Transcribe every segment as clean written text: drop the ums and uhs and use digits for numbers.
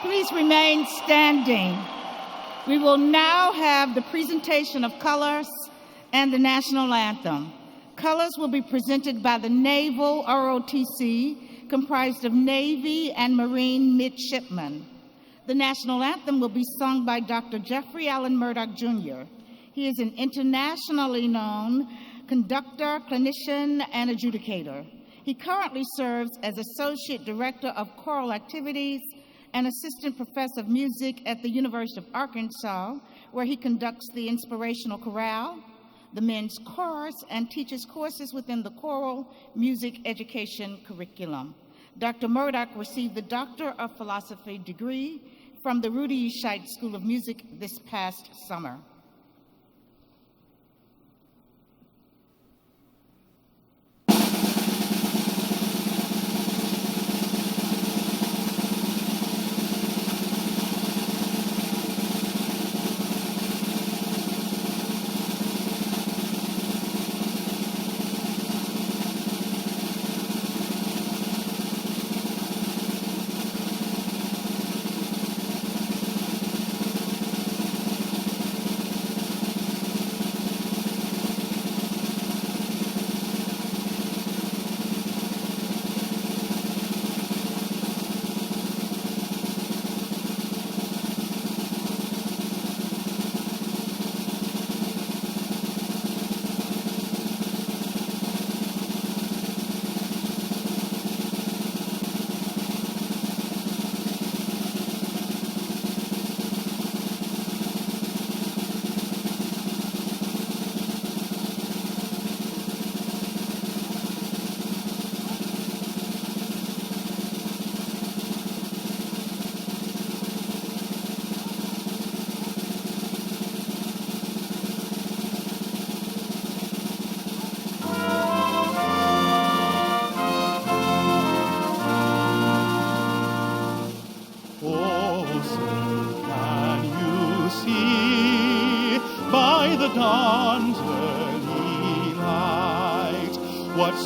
Please remain standing. We will now have the presentation of colors and the national anthem. Colors will be presented by the Naval ROTC, comprised of Navy and Marine midshipmen. The national anthem will be sung by Dr. Jeffrey Allen Murdoch, Jr. He is an internationally known conductor, clinician, and adjudicator. He currently serves as Associate Director of Choral Activities and Assistant Professor of Music at the University of Arkansas, where he conducts the Inspirational Chorale, the Men's Chorus, and teaches courses within the choral music education curriculum. Dr. Murdoch received the Doctor of Philosophy degree from the Rudy Scheidt School of Music this past summer.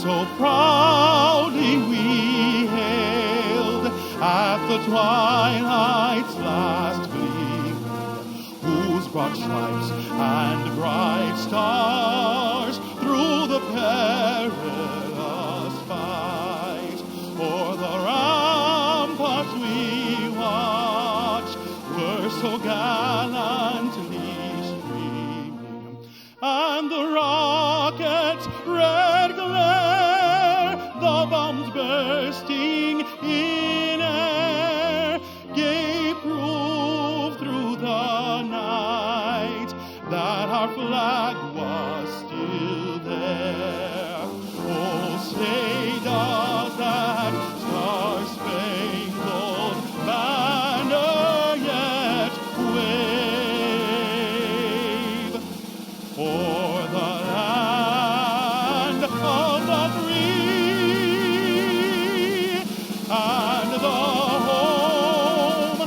So proudly we hailed at the twilight's last gleam, whose broad stripes and bright stars through the perilous fight o'er the ramparts we watched were so gallantly streaming, and the rockets' red glare, the bombs bursting in air, gave proof through the night that our flag was still there. Oh, say does that star-spangled banner yet wave o'er the land of the free and the home of the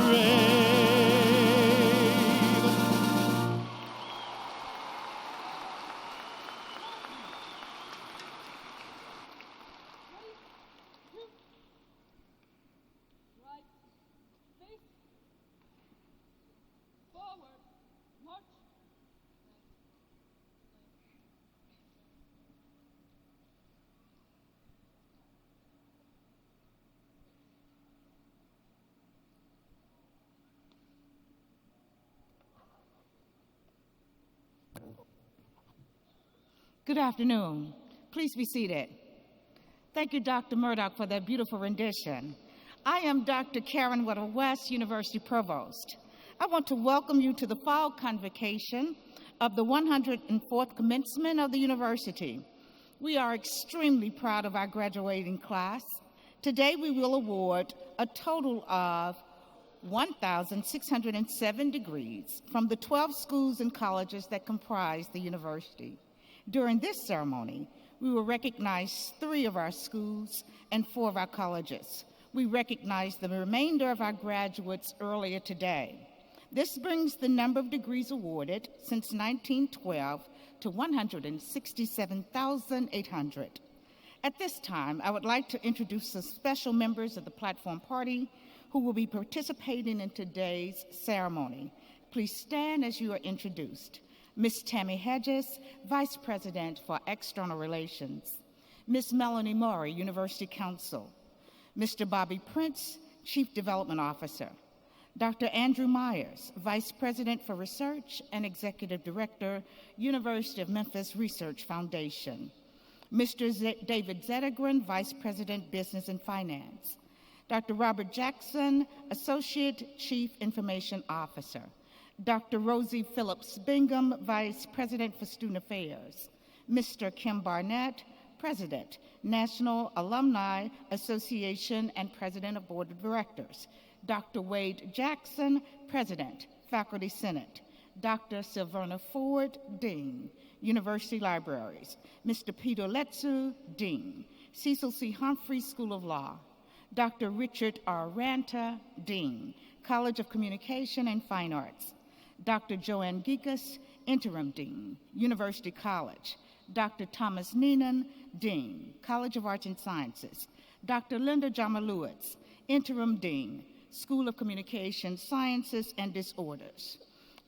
brave. Right, face, forward, march. Good afternoon. Please be seated. Thank you, Dr. Murdoch, for that beautiful rendition. I am Dr. Karen Weddle West, University Provost. I want to welcome you to the fall convocation of the 104th commencement of the university. We are extremely proud of our graduating class. Today, we will award a total of 1,607 degrees from the 12 schools and colleges that comprise the university. During this ceremony, we will recognize 3 of our schools and 4 of our colleges. We recognized the remainder of our graduates earlier today. This brings the number of degrees awarded since 1912 to 167,800. At this time, I would like to introduce the special members of the platform party who will be participating in today's ceremony. Please stand as you are introduced. Ms. Tammy Hedges, Vice President for External Relations. Ms. Melanie Murray, University Counsel. Mr. Bobby Prince, Chief Development Officer. Dr. Andrew Myers, Vice President for Research and Executive Director, University of Memphis Research Foundation. Mr. David Zettergren, Vice President, Business and Finance. Dr. Robert Jackson, Associate Chief Information Officer. Dr. Rosie Phillips Bingham, Vice President for Student Affairs. Mr. Kim Barnett, President, National Alumni Association and President of Board of Directors. Dr. Wade Jackson, President, Faculty Senate. Dr. Sylverna Ford, Dean, University Libraries. Mr. Peter Letsu, Dean, Cecil C. Humphrey School of Law. Dr. Richard R. Ranta, Dean, College of Communication and Fine Arts. Dr. Joanne Gikas, Interim Dean, University College. Dr. Thomas Neenan, Dean, College of Arts and Sciences. Dr. Linda Jamalewicz, Interim Dean, School of Communication Sciences and Disorders.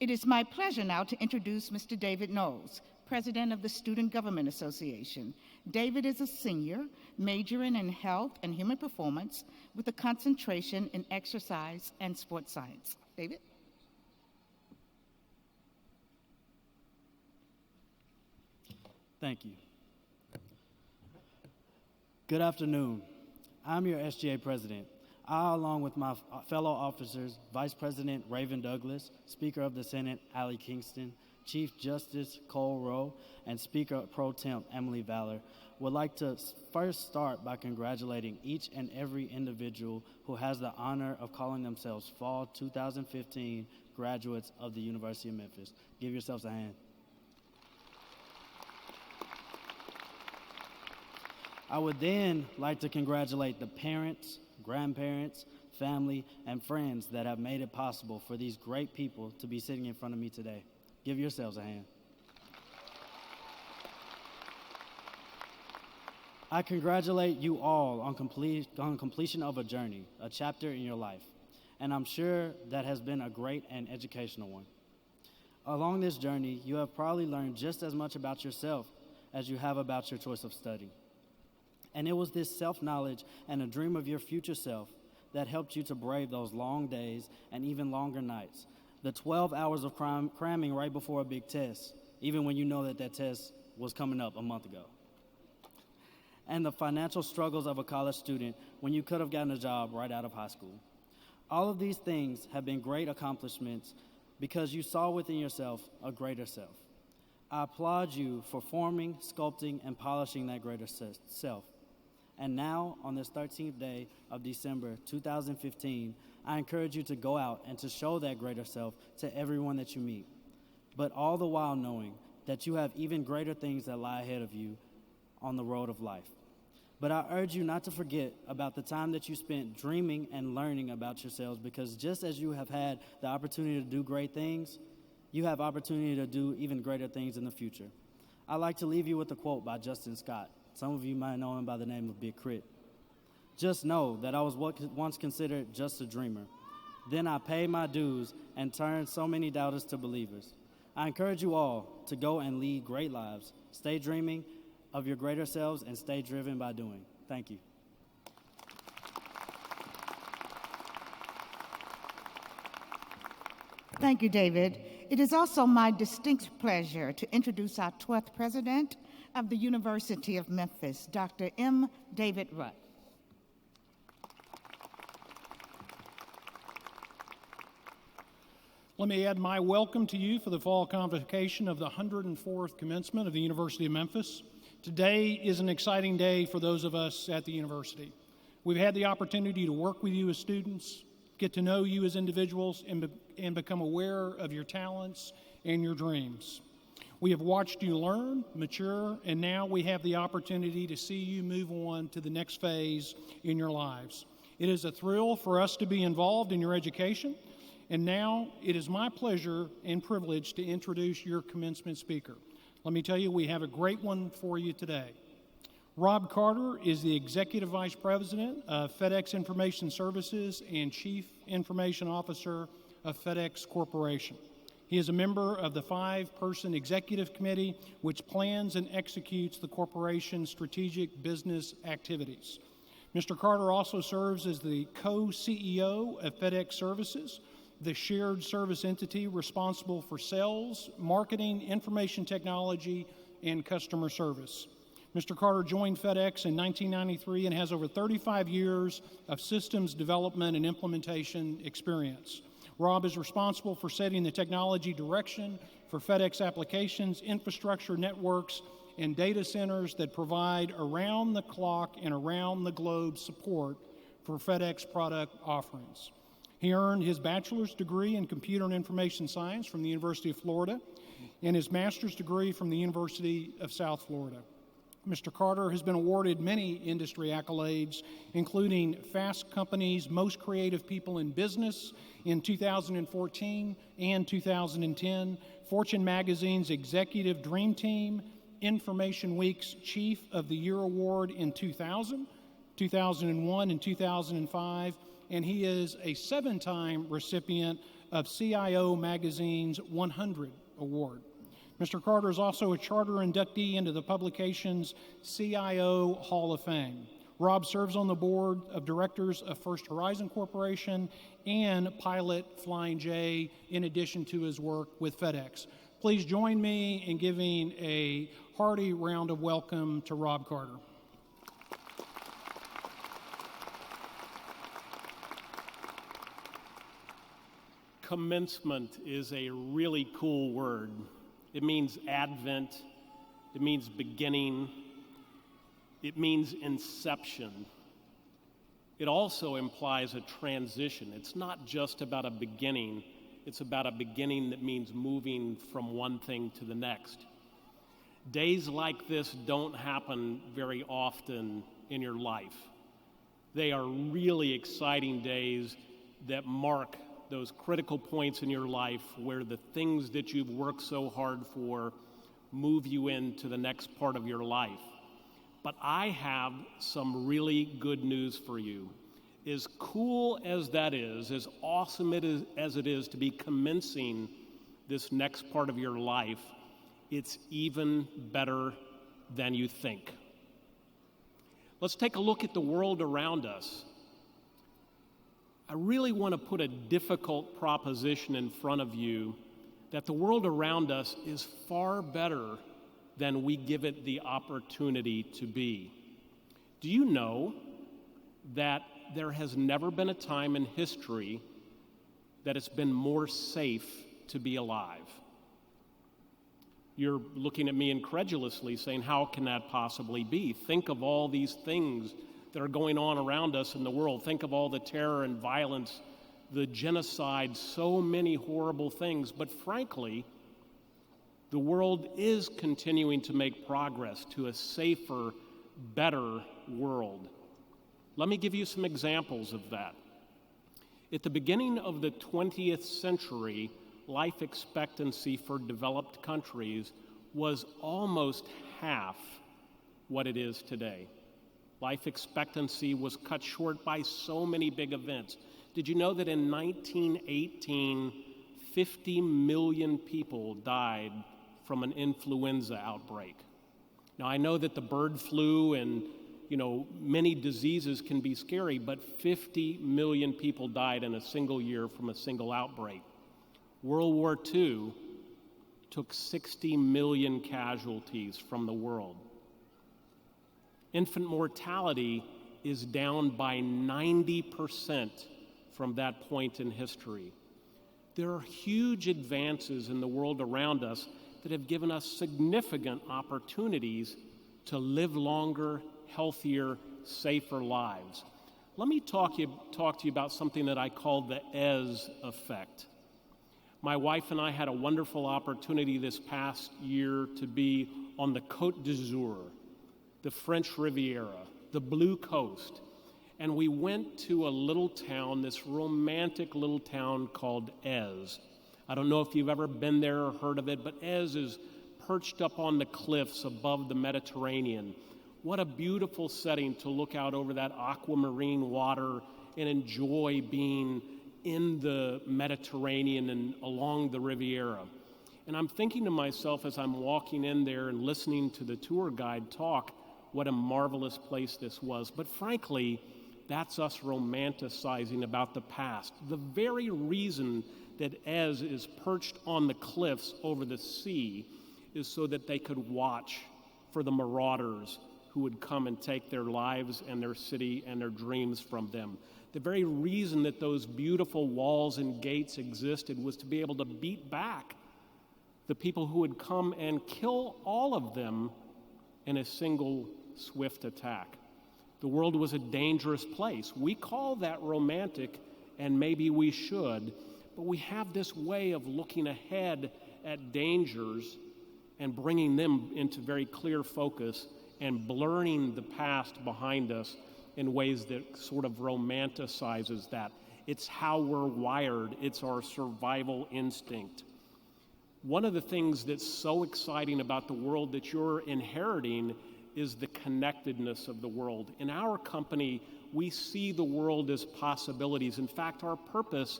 It is my pleasure now to introduce Mr. David Knowles, President of the Student Government Association. David is a senior, majoring in health and human performance with a concentration in exercise and sports science. David? Thank you. Good afternoon. I'm your SGA President. I, along with my fellow officers, Vice President Raven Douglas, Speaker of the Senate Allie Kingston, Chief Justice Cole Rowe, and Speaker Pro Tem Emily Valor, would like to first start by congratulating each and every individual who has the honor of calling themselves Fall 2015 graduates of the University of Memphis. Give yourselves a hand. I would then like to congratulate the parents, grandparents, family, and friends that have made it possible for these great people to be sitting in front of me today. Give yourselves a hand. I congratulate you all on completion of a journey, a chapter in your life, and I'm sure that has been a great and educational one. Along this journey, you have probably learned just as much about yourself as you have about your choice of study. And it was this self-knowledge and a dream of your future self that helped you to brave those long days and even longer nights. The 12 hours of cramming right before a big test, even when you know that test was coming up a month ago. And the financial struggles of a college student when you could have gotten a job right out of high school. All of these things have been great accomplishments because you saw within yourself a greater self. I applaud you for forming, sculpting, and polishing that greater self. And now, on this 13th day of December 2015, I encourage you to go out and to show that greater self to everyone that you meet, but all the while knowing that you have even greater things that lie ahead of you on the road of life. But I urge you not to forget about the time that you spent dreaming and learning about yourselves, because just as you have had the opportunity to do great things, you have opportunity to do even greater things in the future. I'd like to leave you with a quote by Justin Scott. Some of you might know him by the name of Big Crit. Just know that I was once considered just a dreamer. Then I paid my dues and turned so many doubters to believers. I encourage you all to go and lead great lives. Stay dreaming of your greater selves and stay driven by doing. Thank you. Thank you, David. It is also my distinct pleasure to introduce our 12th president of the University of Memphis, Dr. M. David Rutt. Let me add my welcome to you for the fall convocation of the 104th commencement of the University of Memphis. Today is an exciting day for those of us at the university. We've had the opportunity to work with you as students, get to know you as individuals, and become aware of your talents and your dreams. We have watched you learn, mature, and now we have the opportunity to see you move on to the next phase in your lives. It is a thrill for us to be involved in your education, and now it is my pleasure and privilege to introduce your commencement speaker. Let me tell you, we have a great one for you today. Rob Carter is the Executive Vice President of FedEx Information Services and Chief Information Officer of FedEx Corporation. He is a member of the 5-person executive committee which plans and executes the corporation's strategic business activities. Mr. Carter also serves as the co-CEO of FedEx Services, the shared service entity responsible for sales, marketing, information technology, and customer service. Mr. Carter joined FedEx in 1993 and has over 35 years of systems development and implementation experience. Rob is responsible for setting the technology direction for FedEx applications, infrastructure networks, and data centers that provide around-the-clock and around-the-globe support for FedEx product offerings. He earned his bachelor's degree in computer and information science from the University of Florida and his master's degree from the University of South Florida. Mr. Carter has been awarded many industry accolades, including Fast Company's Most Creative People in Business in 2014 and 2010, Fortune Magazine's Executive Dream Team, Information Week's Chief of the Year Award in 2000, 2001, and 2005, and he is a 7-time recipient of CIO Magazine's 100 Award. Mr. Carter is also a charter inductee into the publication's CIO Hall of Fame. Rob serves on the board of directors of First Horizon Corporation and Pilot Flying J, in addition to his work with FedEx. Please join me in giving a hearty round of welcome to Rob Carter. Commencement is a really cool word. It means advent, it means beginning, it means inception. It also implies a transition. It's not just about a beginning, it's about a beginning that means moving from one thing to the next. Days like this don't happen very often in your life. They are really exciting days that mark those critical points in your life where the things that you've worked so hard for move you into the next part of your life. But I have some really good news for you. As cool as that is, as awesome as it is to be commencing this next part of your life, it's even better than you think. Let's take a look at the world around us. I really want to put a difficult proposition in front of you that the world around us is far better than we give it the opportunity to be. Do you know that there has never been a time in history that it's been more safe to be alive? You're looking at me incredulously saying, how can that possibly be? Think of all these things that are going on around us in the world. Think of all the terror and violence, the genocide, so many horrible things. But frankly, the world is continuing to make progress to a safer, better world. Let me give you some examples of that. At the beginning of the 20th century, life expectancy for developed countries was almost half what it is today. Life expectancy was cut short by so many big events. Did you know that in 1918, 50 million people died from an influenza outbreak? Now, I know that the bird flu and, many diseases can be scary, but 50 million people died in a single year from a single outbreak. World War II took 60 million casualties from the world. Infant mortality is down by 90% from that point in history. There are huge advances in the world around us that have given us significant opportunities to live longer, healthier, safer lives. Let me talk to you about something that I call the EZ effect. My wife and I had a wonderful opportunity this past year to be on the Côte d'Azur, the French Riviera, the Blue Coast, and we went to a little town, this romantic little town called Ez. I don't know if you've ever been there or heard of it, but Ez is perched up on the cliffs above the Mediterranean, What a beautiful setting to look out over that aquamarine water and enjoy being in the Mediterranean and along the Riviera. And I'm thinking to myself as I'm walking in there and listening to the tour guide talk, what a marvelous place this was. But frankly, that's us romanticizing about the past. The very reason that Ez is perched on the cliffs over the sea is so that they could watch for the marauders who would come and take their lives and their city and their dreams from them. The very reason that those beautiful walls and gates existed was to be able to beat back the people who would come and kill all of them in a single swift attack. The world was a dangerous place. We call that romantic, and maybe we should, but we have this way of looking ahead at dangers and bringing them into very clear focus and blurring the past behind us in ways that sort of romanticizes that. It's how we're wired. It's our survival instinct. One of the things that's so exciting about the world that you're inheriting is the connectedness of the world. In our company, we see the world as possibilities. In fact, our purpose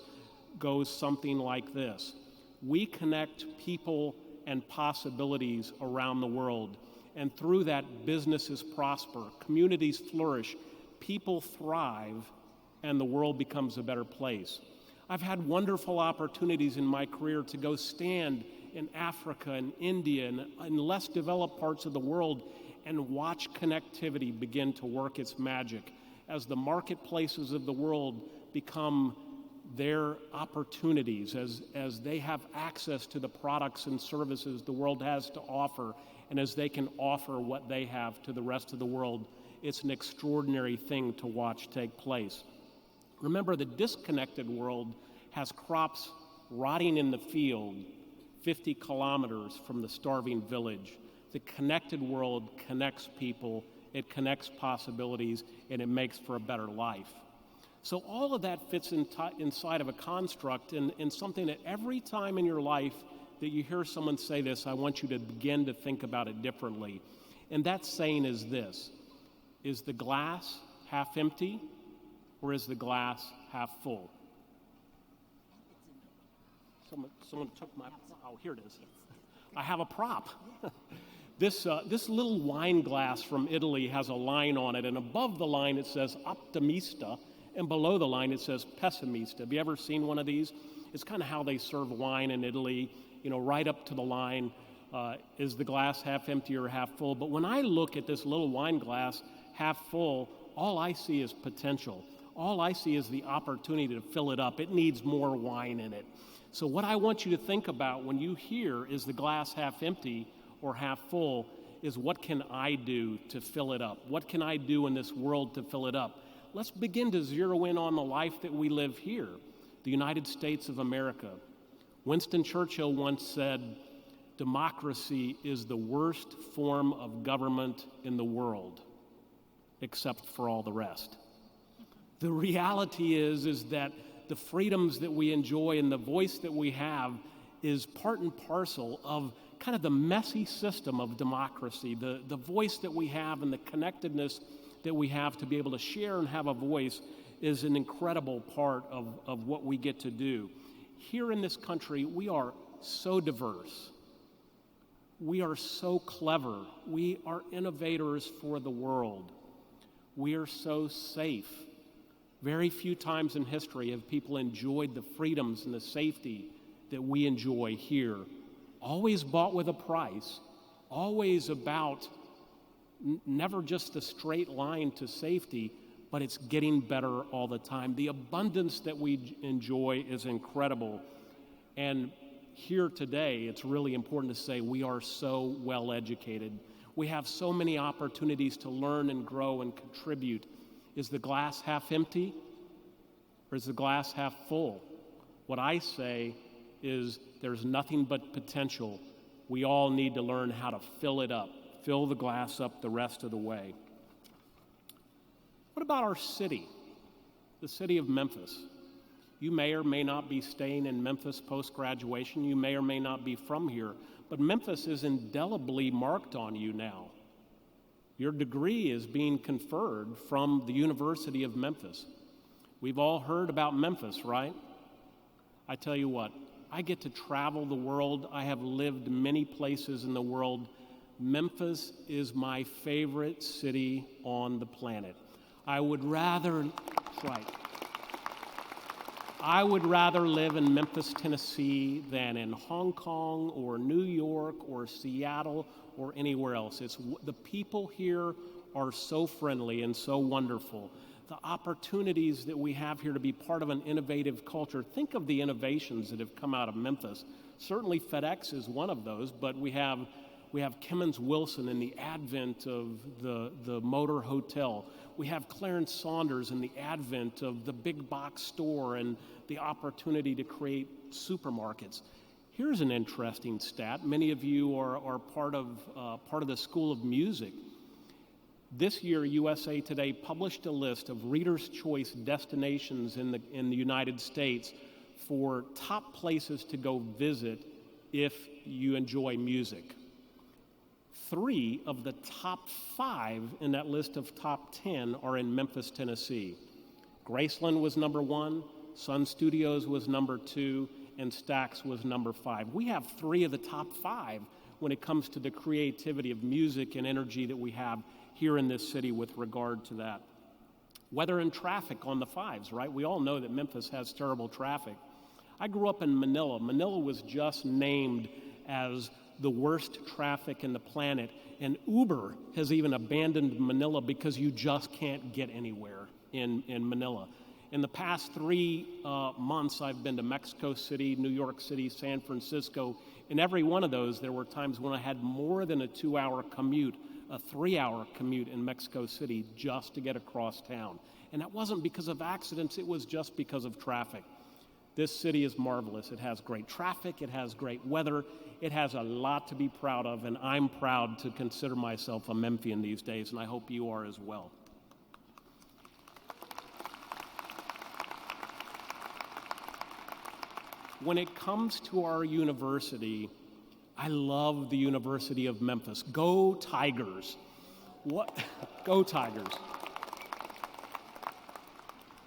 goes something like this. We connect people and possibilities around the world. And through that, businesses prosper, communities flourish, people thrive, and the world becomes a better place. I've had wonderful opportunities in my career to go stand in Africa and India and in less developed parts of the world and watch connectivity begin to work its magic as the marketplaces of the world become their opportunities, as they have access to the products and services the world has to offer, and as they can offer what they have to the rest of the world. It's an extraordinary thing to watch take place. Remember, the disconnected world has crops rotting in the field 50 kilometers from the starving village. The connected world connects people, it connects possibilities, and it makes for a better life. So all of that fits inside of a construct and something that every time in your life that you hear someone say this, I want you to begin to think about it differently. And that saying is this: is the glass half empty or is the glass half full? Someone took my, oh, here it is. I have a prop. This little wine glass from Italy has a line on it, and above the line it says optimista, and below the line it says pessimista. Have you ever seen one of these? It's kind of how they serve wine in Italy, you know, right up to the line. Is the glass half empty or half full? But when I look at this little wine glass half full, all I see is potential. All I see is the opportunity to fill it up. It needs more wine in it. So what I want you to think about when you hear is the glass half empty or half full is what can I do to fill it up? What can I do in this world to fill it up? Let's begin to zero in on the life that we live here, the United States of America. Winston Churchill once said, democracy is the worst form of government in the world, except for all the rest. The reality is that the freedoms that we enjoy and the voice that we have is part and parcel of kind of the messy system of democracy, the voice that we have and the connectedness that we have to be able to share and have a voice is an incredible part of what we get to do. Here in this country, we are so diverse. We are so clever. We are innovators for the world. We are so safe. Very few times in history have people enjoyed the freedoms and the safety that we enjoy here. Always bought with a price, always about never just a straight line to safety, but it's getting better all the time. The abundance that we enjoy is incredible. And here today, it's really important to say we are so well educated. We have so many opportunities to learn and grow and contribute. Is the glass half empty or is the glass half full? What I say is there's nothing but potential. We all need to learn how to fill it up, fill the glass up the rest of the way. What about our city, the city of Memphis? You may or may not be staying in Memphis post-graduation. You may or may not be from here, but Memphis is indelibly marked on you now. Your degree is being conferred from the University of Memphis. We've all heard about Memphis, right? I tell you what, I get to travel the world. I have lived many places in the world. Memphis is my favorite city on the planet. I would rather live in Memphis, Tennessee than in Hong Kong or New York or Seattle or anywhere else. The people here are so friendly and so wonderful. The opportunities that we have here to be part of an innovative culture. Think of the innovations that have come out of Memphis. Certainly FedEx is one of those, but we have Kemmons Wilson and the advent of the Motor Hotel. We have Clarence Saunders and the advent of the big box store and the opportunity to create supermarkets. Here's an interesting stat. Many of you are part of the School of Music. This year, USA Today published a list of Reader's Choice destinations in the United States for top places to go visit if you enjoy music. 3 of the top 5 in that list of top 10 are in Memphis, Tennessee. Graceland was number 1, Sun Studios was number 2, and Stax was number 5. We have 3 of the top 5 when it comes to the creativity of music and energy that we have here in this city with regard to that. Weather and traffic on the 5s, right? We all know that Memphis has terrible traffic. I grew up in Manila. Manila was just named as the worst traffic in the planet, and Uber has even abandoned Manila because you just can't get anywhere in Manila. In the past 3 months, I've been to Mexico City, New York City, San Francisco. In every one of those, there were times when I had more than a 2-hour commute, a 3-hour commute in Mexico City just to get across town. And that wasn't because of accidents, it was just because of traffic. This city is marvelous. It has great traffic, it has great weather, it has a lot to be proud of, and I'm proud to consider myself a Memphian these days, and I hope you are as well. When it comes to our university, I love the University of Memphis. Go Tigers. What? Go Tigers.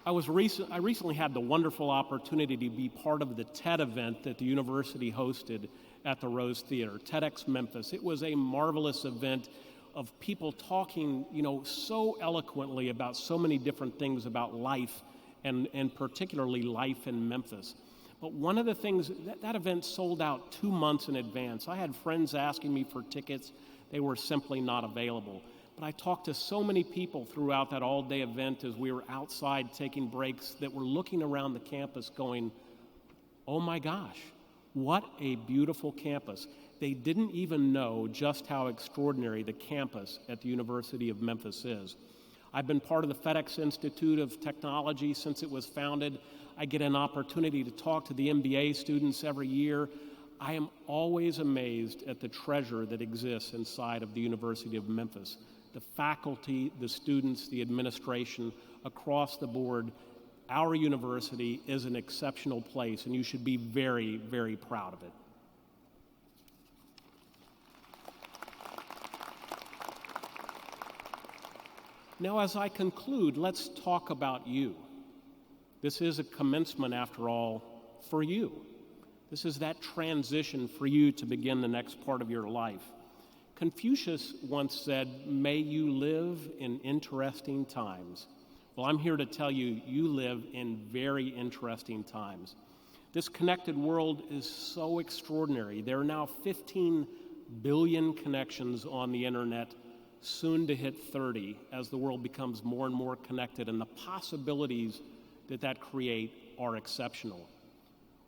I recently had the wonderful opportunity to be part of the TED event that the university hosted at the Rose Theater, TEDx Memphis. It was a marvelous event of people talking, so eloquently about so many different things about life and particularly life in Memphis. But one of the things, that event sold out 2 months in advance. I had friends asking me for tickets. They were simply not available. But I talked to so many people throughout that all-day event as we were outside taking breaks that were looking around the campus going, oh my gosh, what a beautiful campus. They didn't even know just how extraordinary the campus at the University of Memphis is. I've been part of the FedEx Institute of Technology since it was founded. I get an opportunity to talk to the MBA students every year. I am always amazed at the treasure that exists inside of the University of Memphis. The faculty, the students, the administration, across the board, our university is an exceptional place, and you should be very, very proud of it. Now, as I conclude, let's talk about you. This is a commencement, after all, for you. This is that transition for you to begin the next part of your life. Confucius once said, "May you live in interesting times." Well, I'm here to tell you, you live in very interesting times. This connected world is so extraordinary. There are now 15 billion connections on the internet, soon to hit 30 as the world becomes more and more connected, and the possibilities that create are exceptional.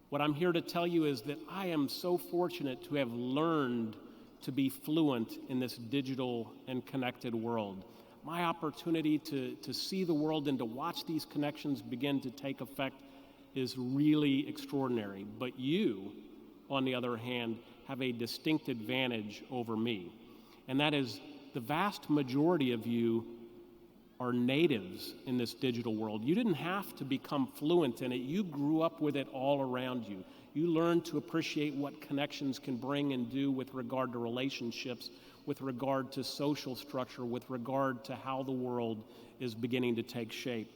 What I'm here to tell you is that I am so fortunate to have learned to be fluent in this digital and connected world. My opportunity to see the world and to watch these connections begin to take effect is really extraordinary. But you, on the other hand, have a distinct advantage over me. And that is the vast majority of you are natives in this digital world. You didn't have to become fluent in it. You grew up with it all around you. You learned to appreciate what connections can bring and do with regard to relationships, with regard to social structure, with regard to how the world is beginning to take shape.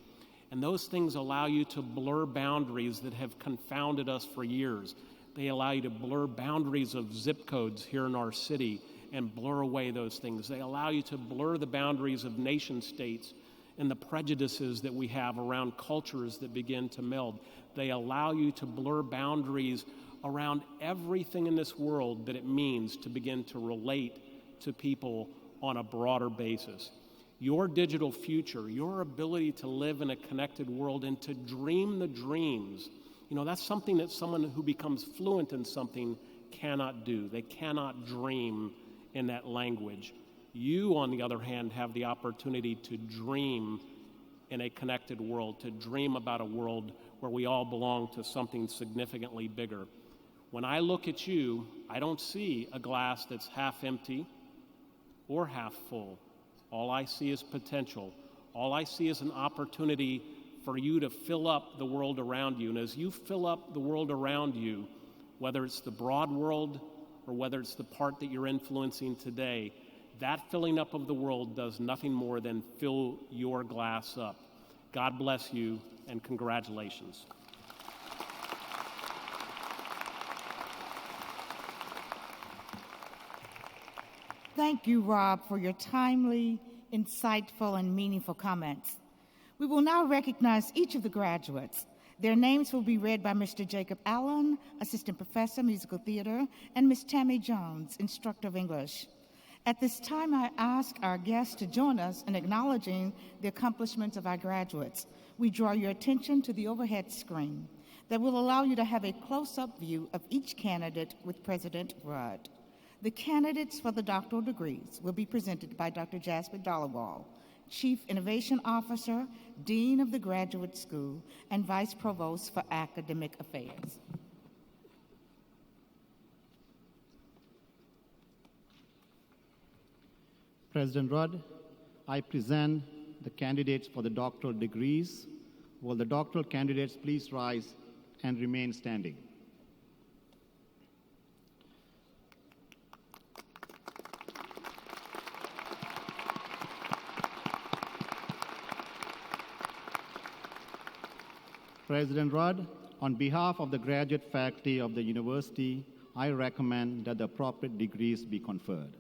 And those things allow you to blur boundaries that have confounded us for years. They allow you to blur boundaries of zip codes here in our city and blur away those things. They allow you to blur the boundaries of nation states and the prejudices that we have around cultures that begin to meld. They allow you to blur boundaries around everything in this world that it means to begin to relate to people on a broader basis. Your digital future, your ability to live in a connected world and to dream the dreams, that's something that someone who becomes fluent in something cannot do. They cannot dream in that language. You, on the other hand, have the opportunity to dream in a connected world, to dream about a world where we all belong to something significantly bigger. When I look at you, I don't see a glass that's half empty or half full. All I see is potential. All I see is an opportunity for you to fill up the world around you. And as you fill up the world around you, whether it's the broad world or whether it's the part that you're influencing today, that filling up of the world does nothing more than fill your glass up. God bless you, and congratulations. Thank you, Rob, for your timely, insightful, and meaningful comments. We will now recognize each of the graduates. Their names will be read by Mr. Jacob Allen, Assistant Professor, Musical Theater, and Ms. Tammy Jones, Instructor of English. At this time, I ask our guests to join us in acknowledging the accomplishments of our graduates. We draw your attention to the overhead screen that will allow you to have a close-up view of each candidate with President Rudd. The candidates for the doctoral degrees will be presented by Dr. Jasper Dollawall, Chief Innovation Officer, Dean of the Graduate School, and Vice Provost for Academic Affairs. President Rudd, I present the candidates for the doctoral degrees. Will the doctoral candidates please rise and remain standing? President Rudd, on behalf of the graduate faculty of the university, I recommend that the appropriate degrees be conferred.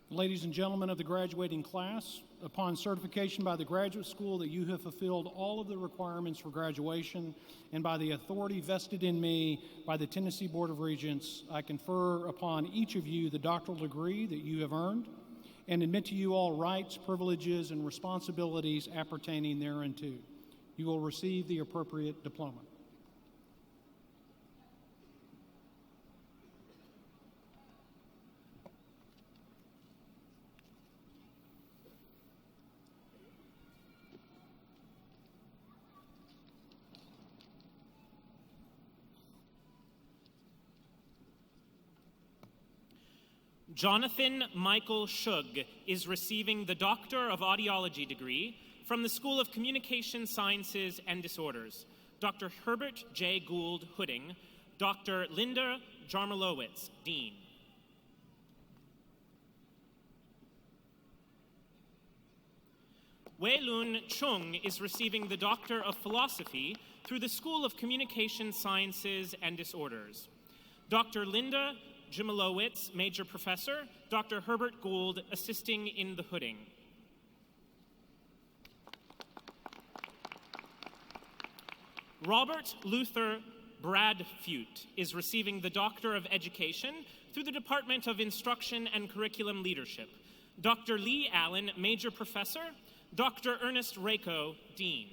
Ladies and gentlemen of the graduating class, upon certification by the graduate school that you have fulfilled all of the requirements for graduation, and by the authority vested in me by the Tennessee Board of Regents, I confer upon each of you the doctoral degree that you have earned, and admit to you all rights, privileges, and responsibilities appertaining thereunto. You will receive the appropriate diploma. Jonathan Michael Shug is receiving the Doctor of Audiology degree from the School of Communication Sciences and Disorders. Dr. Herbert J. Gould Hooding, Dr. Linda Jarmilowitz, Dean. Wei Lun Chung is receiving the Doctor of Philosophy through the School of Communication Sciences and Disorders. Dr. Linda Jarmilowitz, Major Professor, Dr. Herbert Gould, assisting in the Hooding. Robert Luther Bradfute is receiving the Doctor of Education through the Department of Instruction and Curriculum Leadership. Dr. Lee Allen, Major Professor, Dr. Ernest Rako, Dean.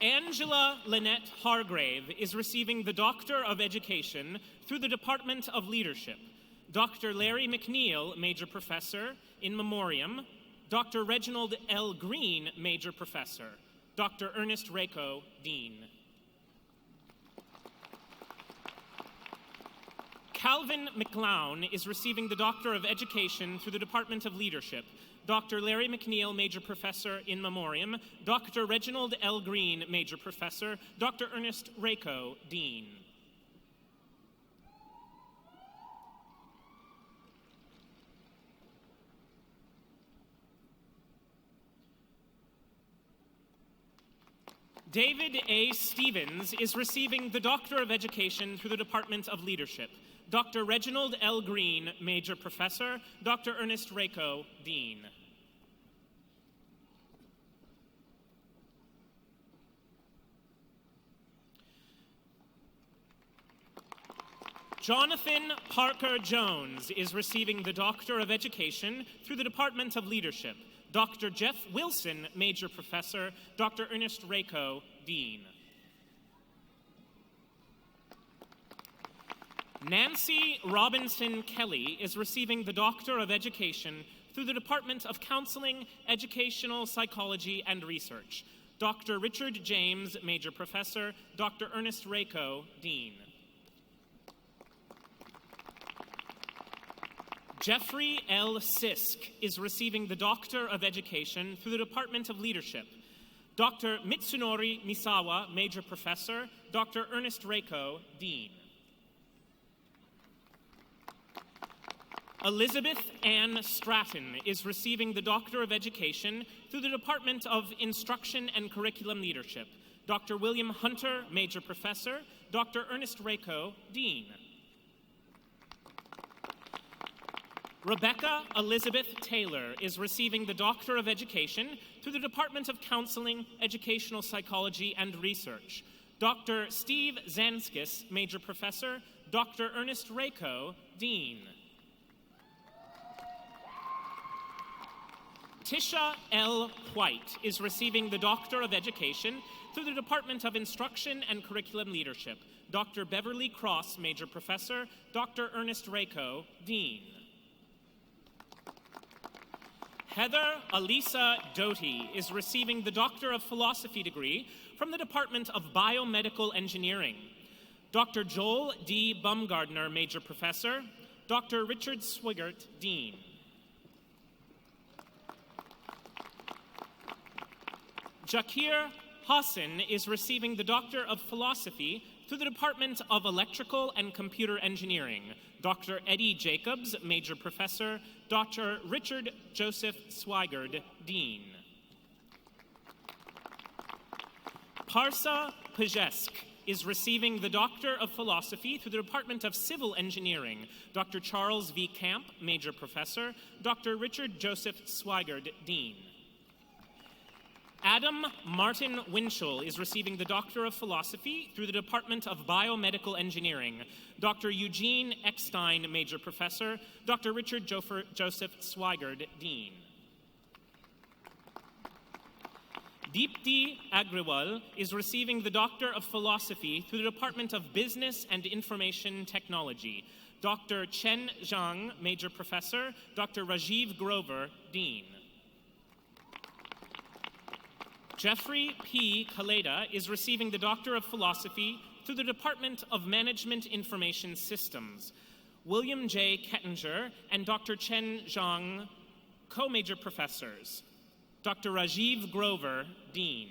Angela Lynette Hargrave is receiving the Doctor of Education through the Department of Leadership. Dr. Larry McNeil, Major Professor, in memoriam. Dr. Reginald L. Green, Major Professor. Dr. Ernest Rako, Dean. Calvin McLown is receiving the Doctor of Education through the Department of Leadership. Dr. Larry McNeil, Major Professor in Memoriam. Dr. Reginald L. Green, Major Professor. Dr. Ernest Rako, Dean. David A. Stevens is receiving the Doctor of Education through the Department of Leadership. Dr. Reginald L. Green, Major Professor. Dr. Ernest Rako, Dean. Jonathan Parker Jones is receiving the Doctor of Education through the Department of Leadership. Dr. Jeff Wilson, Major Professor. Dr. Ernest Rako, Dean. Nancy Robinson Kelly is receiving the Doctor of Education through the Department of Counseling, Educational Psychology, and Research. Dr. Richard James, Major Professor. Dr. Ernest Rako, Dean. Jeffrey L. Sisk is receiving the Doctor of Education through the Department of Leadership. Dr. Mitsunori Misawa, Major Professor. Dr. Ernest Rako, Dean. Elizabeth Ann Stratton is receiving the Doctor of Education through the Department of Instruction and Curriculum Leadership. Dr. William Hunter, Major Professor. Dr. Ernest Rako, Dean. Rebecca Elizabeth Taylor is receiving the Doctor of Education through the Department of Counseling, Educational Psychology, and Research. Dr. Steve Zanskis, Major Professor. Dr. Ernest Rako, Dean. Tisha L. White is receiving the Doctor of Education through the Department of Instruction and Curriculum Leadership. Dr. Beverly Cross, Major Professor. Dr. Ernest Rako, Dean. Heather Alisa Doty is receiving the Doctor of Philosophy degree from the Department of Biomedical Engineering. Dr. Joel D. Bumgardner, Major Professor. Dr. Richard Swigert, Dean. Jakir Hassan is receiving the Doctor of Philosophy through the Department of Electrical and Computer Engineering. Dr. Eddie Jacobs, Major Professor. Dr. Richard Joseph Swigert, Dean. Parsa Pajesk is receiving the Doctor of Philosophy through the Department of Civil Engineering. Dr. Charles V. Camp, Major Professor. Dr. Richard Joseph Swigert, Dean. Adam Martin Winchell is receiving the Doctor of Philosophy through the Department of Biomedical Engineering. Dr. Eugene Eckstein, Major Professor. Dr. Richard Joseph Swigert, Dean. Deepti Agrawal is receiving the Doctor of Philosophy through the Department of Business and Information Technology. Dr. Chen Zhang, Major Professor. Dr. Rajiv Grover, Dean. Jeffrey P. Kaleda is receiving the Doctor of Philosophy through the Department of Management Information Systems. William J. Kettinger and Dr. Chen Zhang, co-major professors. Dr. Rajiv Grover, Dean.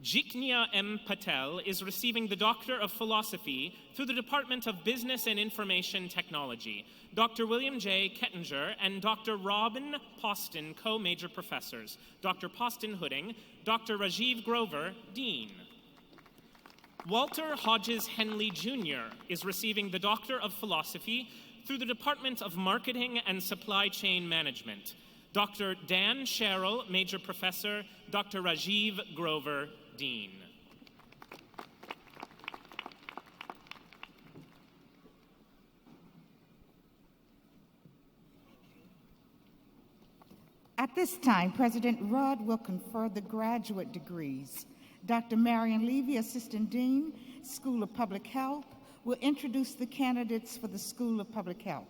Jiknya M. Patel is receiving the Doctor of Philosophy through the Department of Business and Information Technology. Dr. William J. Kettinger and Dr. Robin Poston, co-major professors. Dr. Poston Hooding, Dr. Rajiv Grover, Dean. Walter Hodges Henley Jr. is receiving the Doctor of Philosophy through the Department of Marketing and Supply Chain Management. Dr. Dan Sherrill, Major Professor. Dr. Rajiv Grover, Dean. At this time, President Rudd will confer the graduate degrees. Dr. Marion Levy, Assistant Dean, School of Public Health, will introduce the candidates for the School of Public Health.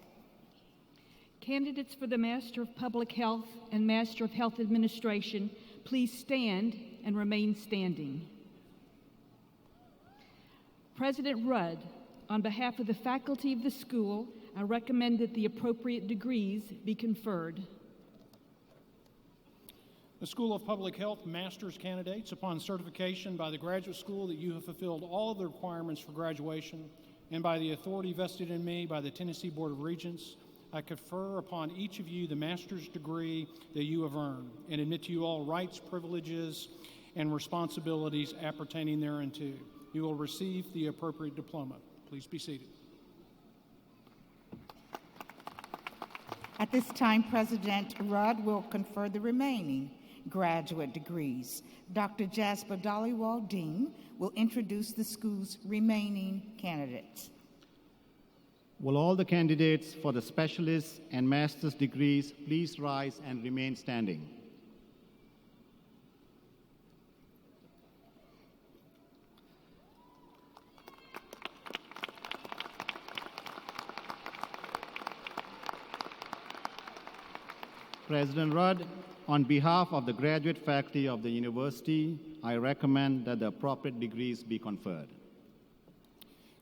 Candidates for the Master of Public Health and Master of Health Administration, please stand and remain standing. President Rudd, on behalf of the faculty of the school, I recommend that the appropriate degrees be conferred. The School of Public Health master's candidates, upon certification by the graduate school that you have fulfilled all of the requirements for graduation, and by the authority vested in me by the Tennessee Board of Regents, I confer upon each of you the master's degree that you have earned, and admit to you all rights, privileges, and responsibilities appertaining thereunto. You will receive the appropriate diploma. Please be seated. At this time, President Rudd will confer the remaining graduate degrees. Dr. Jasper Dollywall, Dean, will introduce the school's remaining candidates. Will all the candidates for the specialist and master's degrees please rise and remain standing? President Rudd, on behalf of the graduate faculty of the university, I recommend that the appropriate degrees be conferred.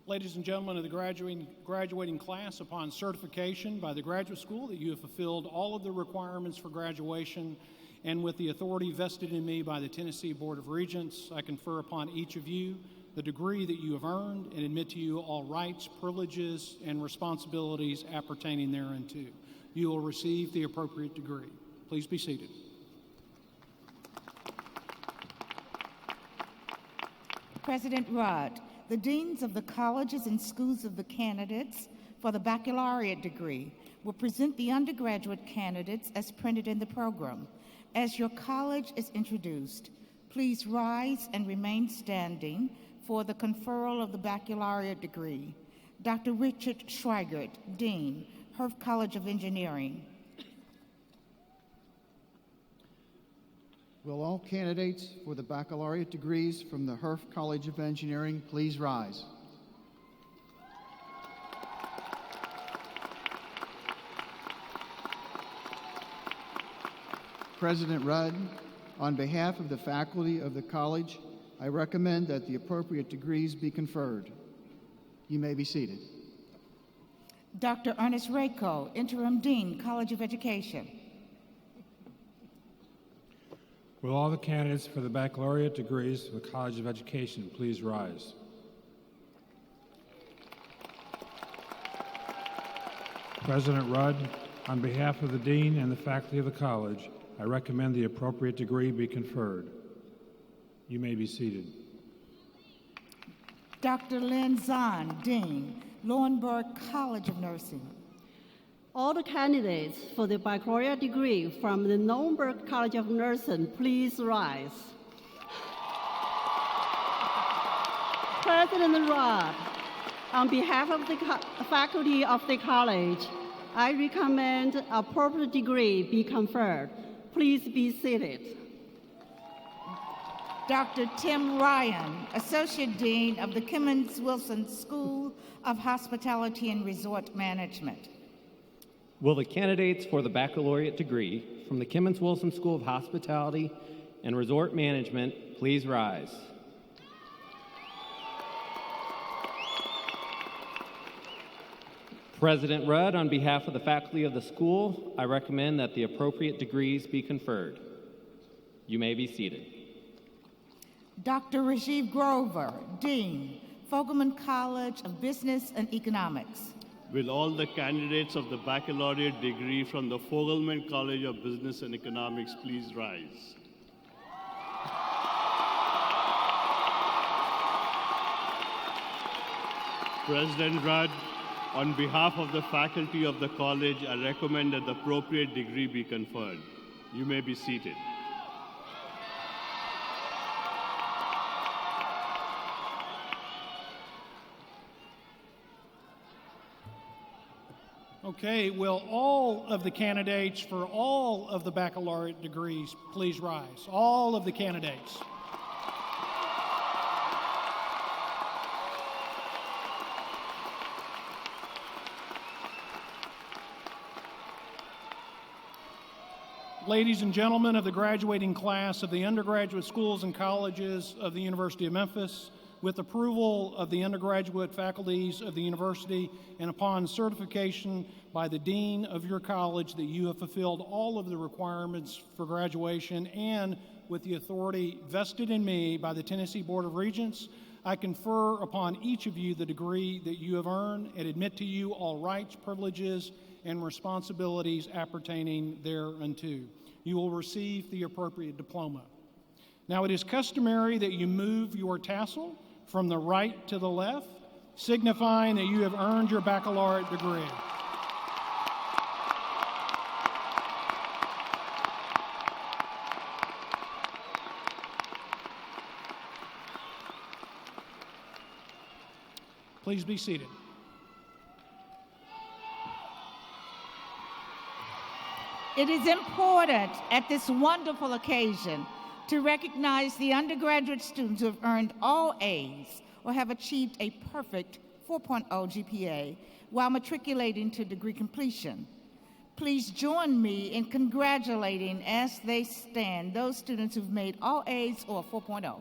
Ladies and gentlemen of the graduating class, upon certification by the graduate school that you have fulfilled all of the requirements for graduation, and with the authority vested in me by the Tennessee Board of Regents, I confer upon each of you the degree that you have earned, and admit to you all rights, privileges, and responsibilities appertaining thereunto. You will receive the appropriate degree. Please be seated. President Rudd, the deans of the colleges and schools of the candidates for the baccalaureate degree will present the undergraduate candidates as printed in the program. As your college is introduced, please rise and remain standing for the conferral of the baccalaureate degree. Dr. Richard Schweigert, Dean, Herff College of Engineering. Will all candidates for the baccalaureate degrees from the Herff College of Engineering please rise? President Rudd, on behalf of the faculty of the college, I recommend that the appropriate degrees be conferred. You may be seated. Dr. Ernest Rayco, Interim Dean, College of Education. Will all the candidates for the baccalaureate degrees of the College of Education please rise? President Rudd, on behalf of the Dean and the faculty of the college, I recommend the appropriate degree be conferred. You may be seated. Dr. Lynn Zahn, Dean, Lauenburg College of Nursing. All the candidates for the baccalaureate degree from the Lauenburg College of Nursing, please rise. President Rudd, on behalf of the faculty of the college, I recommend appropriate degree be conferred. Please be seated. Dr. Tim Ryan, Associate Dean of the Kimmons-Wilson School of Hospitality and Resort Management. Will the candidates for the baccalaureate degree from the Kimmons-Wilson School of Hospitality and Resort Management please rise? President Rudd, on behalf of the faculty of the school, I recommend that the appropriate degrees be conferred. You may be seated. Dr. Rajiv Grover, Dean, Fogelman College of Business and Economics. Will all the candidates of the baccalaureate degree from the Fogelman College of Business and Economics please rise? President Rudd, on behalf of the faculty of the college, I recommend that the appropriate degree be conferred. You may be seated. Okay, will all of the candidates for all of the baccalaureate degrees please rise? All of the candidates. Ladies and gentlemen of the graduating class of the undergraduate schools and colleges of the University of Memphis, with approval of the undergraduate faculties of the university and upon certification by the dean of your college that you have fulfilled all of the requirements for graduation, and with the authority vested in me by the Tennessee Board of Regents, I confer upon each of you the degree that you have earned and admit to you all rights, privileges, and responsibilities appertaining thereunto. You will receive the appropriate diploma. Now, it is customary that you move your tassel from the right to the left, signifying that you have earned your baccalaureate degree. Please be seated. It is important at this wonderful occasion to recognize the undergraduate students who have earned all A's or have achieved a perfect 4.0 GPA while matriculating to degree completion. Please join me in congratulating as they stand those students who've made all A's or 4.0.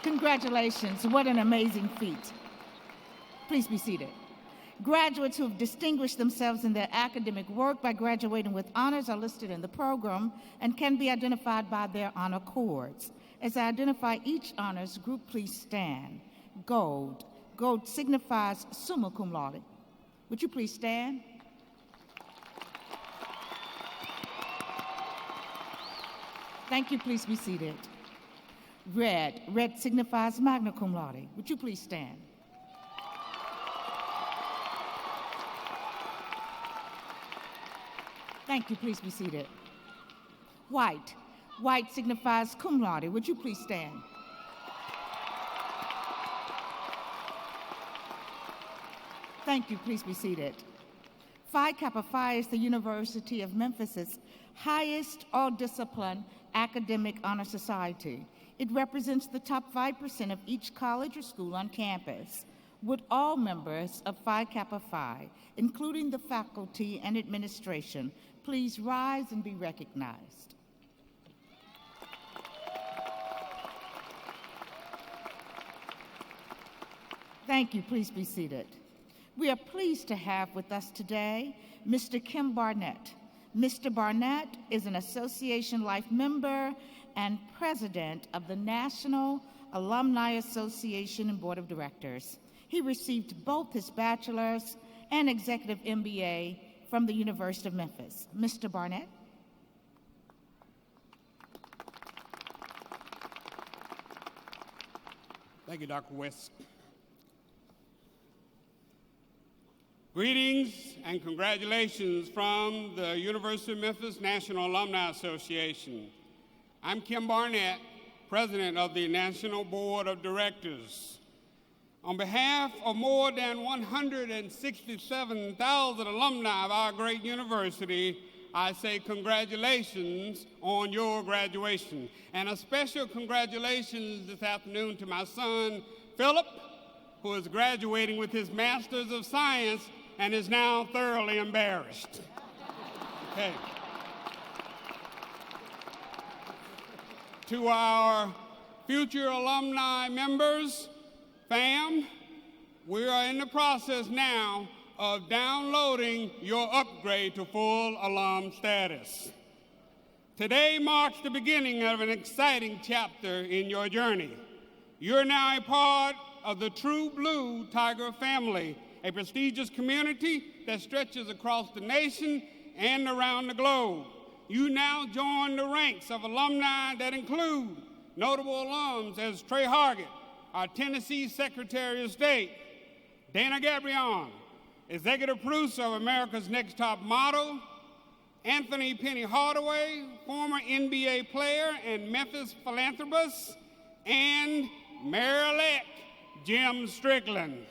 Congratulations, what an amazing feat. Please be seated. Graduates who have distinguished themselves in their academic work by graduating with honors are listed in the program and can be identified by their honor cords. As I identify each honors group, please stand. Gold. Gold signifies summa cum laude. Would you please stand? Thank you, please be seated. Red. Red signifies magna cum laude. Would you please stand? Thank you, please be seated. White. White signifies cum laude. Would you please stand? Thank you, please be seated. Phi Kappa Phi is the University of Memphis's highest all-discipline academic honor society. It represents the top 5% of each college or school on campus. Would all members of Phi Kappa Phi, including the faculty and administration, please rise and be recognized. Thank you. Please be seated. We are pleased to have with us today Mr. Kim Barnett. Mr. Barnett is an Association Life member and president of the National Alumni Association and Board of Directors. He received both his bachelor's and executive MBA from the University of Memphis. Mr. Barnett. Thank you, Dr. West. Greetings and congratulations from the University of Memphis National Alumni Association. I'm Kim Barnett, President of the National Board of Directors. On behalf of more than 167,000 alumni of our great university, I say congratulations on your graduation. And a special congratulations this afternoon to my son, Philip, who is graduating with his Master's of Science and is now thoroughly embarrassed. Okay. To our future alumni members, fam, we are in the process now of downloading your upgrade to full alum status. Today marks the beginning of an exciting chapter in your journey. You're now a part of the True Blue Tiger family, a prestigious community that stretches across the nation and around the globe. You now join the ranks of alumni that include notable alums as Trey Hargett, our Tennessee Secretary of State, Dana Gabrion, Executive Producer of America's Next Top Model, Anthony Penny Hardaway, former NBA player and Memphis philanthropist, and Mayor-elect Jim Strickland.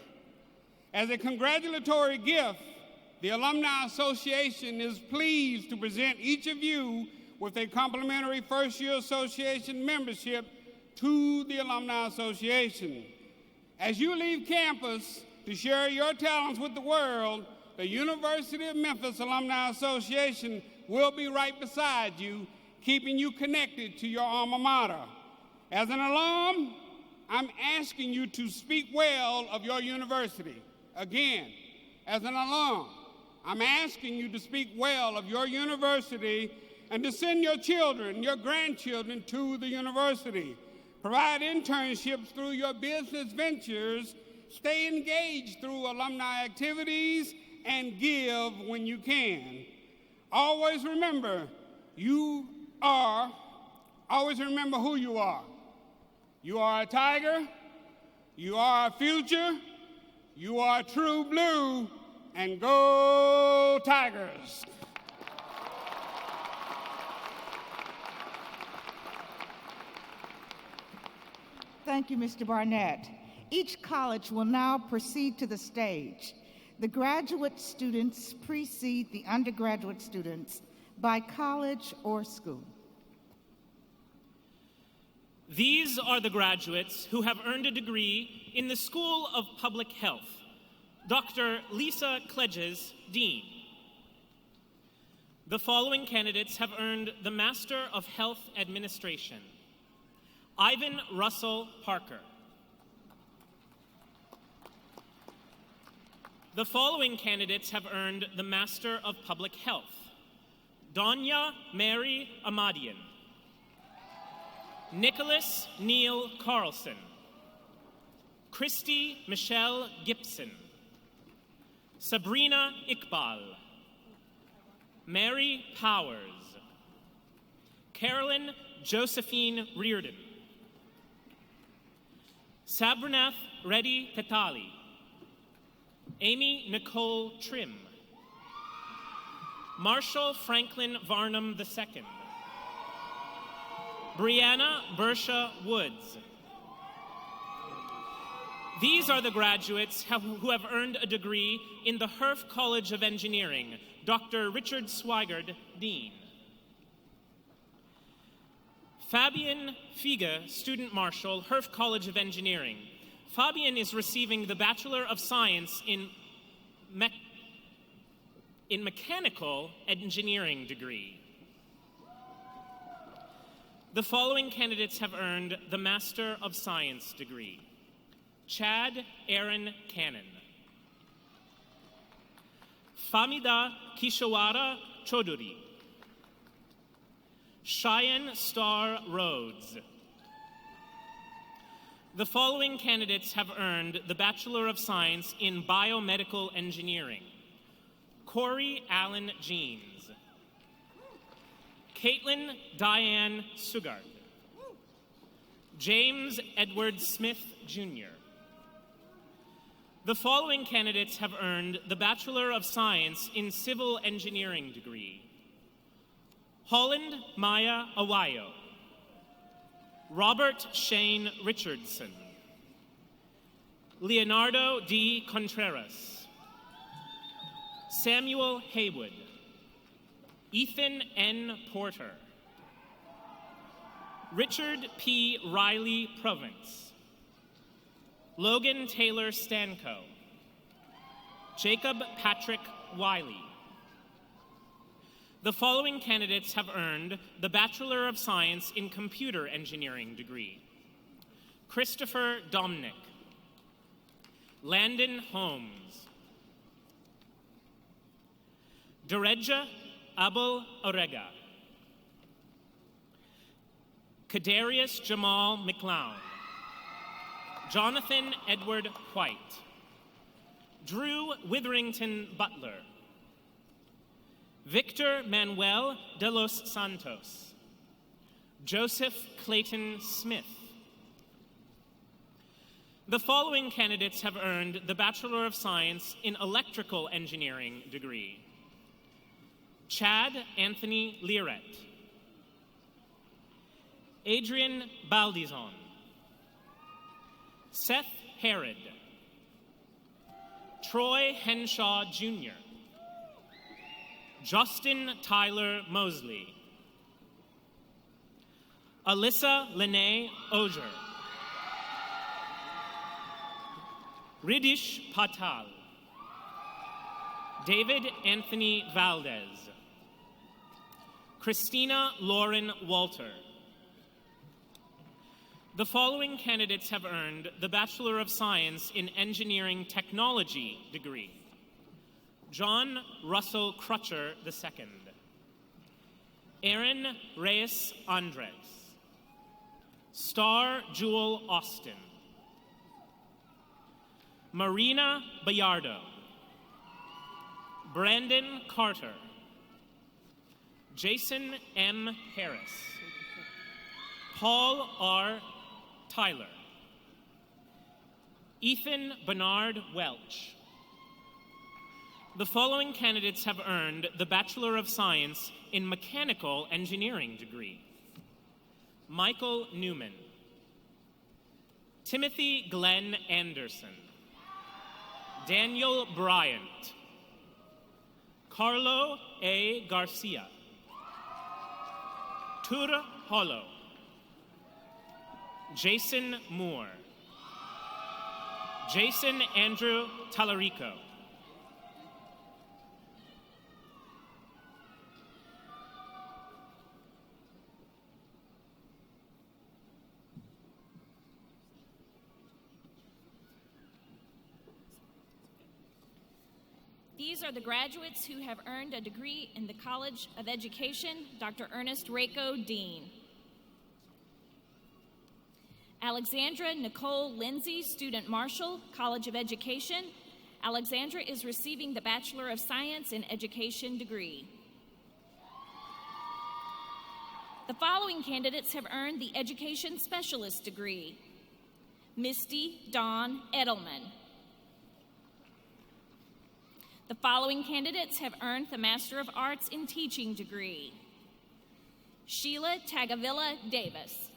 As a congratulatory gift, the Alumni Association is pleased to present each of you with a complimentary first-year association membership to the Alumni Association. As you leave campus to share your talents with the world, the University of Memphis Alumni Association will be right beside you, keeping you connected to your alma mater. As an alum, I'm asking you to speak well of your university. Again, as an alum, I'm asking you to speak well of your university and to send your children, your grandchildren to the university. Provide internships through your business ventures, stay engaged through alumni activities, and give when you can. Always remember who you are. You are a tiger, you are a future, you are true blue, and go Tigers. Thank you, Mr. Barnett. Each college will now proceed to the stage. The graduate students precede the undergraduate students by college or school. These are the graduates who have earned a degree in the School of Public Health. Dr. Lisa Kledges, Dean. The following candidates have earned the Master of Health Administration. Ivan Russell Parker. The following candidates have earned the Master of Public Health. Donya Mary Amadian. Nicholas Neil Carlson. Christy Michelle Gibson. Sabrina Iqbal. Mary Powers. Carolyn Josephine Reardon. Sabrinath Reddy Tetali. Amy Nicole Trim. Marshall Franklin Varnum II. Brianna Bersha Woods. These are the graduates who have earned a degree in the Herf College of Engineering. Dr. Richard Swigard, Dean. Fabian Fiege, Student Marshal, Herf College of Engineering. Fabian is receiving the Bachelor of Science in Mechanical Engineering degree. The following candidates have earned the Master of Science degree. Chad Aaron Cannon. Famida Kishawara Choduri. Cheyenne Star Rhodes. The following candidates have earned the Bachelor of Science in Biomedical Engineering. Corey Allen Jeans. Caitlin Diane Sugart. James Edward Smith, Jr. The following candidates have earned the Bachelor of Science in Civil Engineering degree. Holland Maya Awayo. Robert Shane Richardson. Leonardo D. Contreras. Samuel Haywood. Ethan N. Porter. Richard P. Riley Provence. Logan Taylor Stanco. Jacob Patrick Wiley. The following candidates have earned the Bachelor of Science in Computer Engineering degree. Christopher Domnick. Landon Holmes. Dereja Abul Orega. Kadarius Jamal McLeod. Jonathan Edward White. Drew Witherington Butler. Victor Manuel de los Santos. Joseph Clayton Smith. The following candidates have earned the Bachelor of Science in Electrical Engineering degree. Chad Anthony Liret. Adrian Baldizon. Seth Herod. Troy Henshaw, Jr. Justin Tyler Mosley. Alyssa Lene Oger. Ridish Patal. David Anthony Valdez. Christina Lauren Walter. The following candidates have earned the Bachelor of Science in Engineering Technology degree. John Russell Crutcher II. Aaron Reyes Andres. Star Jewel Austin. Marina Bayardo. Brandon Carter. Jason M. Harris. Paul R. Tyler. Ethan Bernard Welch. The following candidates have earned the Bachelor of Science in Mechanical Engineering degree. Michael Newman. Timothy Glenn Anderson. Daniel Bryant. Carlo A. Garcia. Tura Hollow. Jason Moore. Jason Andrew Talarico. These are the graduates who have earned a degree in the College of Education, Dr. Ernest Rako, Dean. Alexandra Nicole Lindsay, Student Marshal, College of Education. Alexandra is receiving the Bachelor of Science in Education degree. The following candidates have earned the Education Specialist degree. Misty Dawn Edelman. The following candidates have earned the Master of Arts in Teaching degree. Sheila Tagavilla Davis.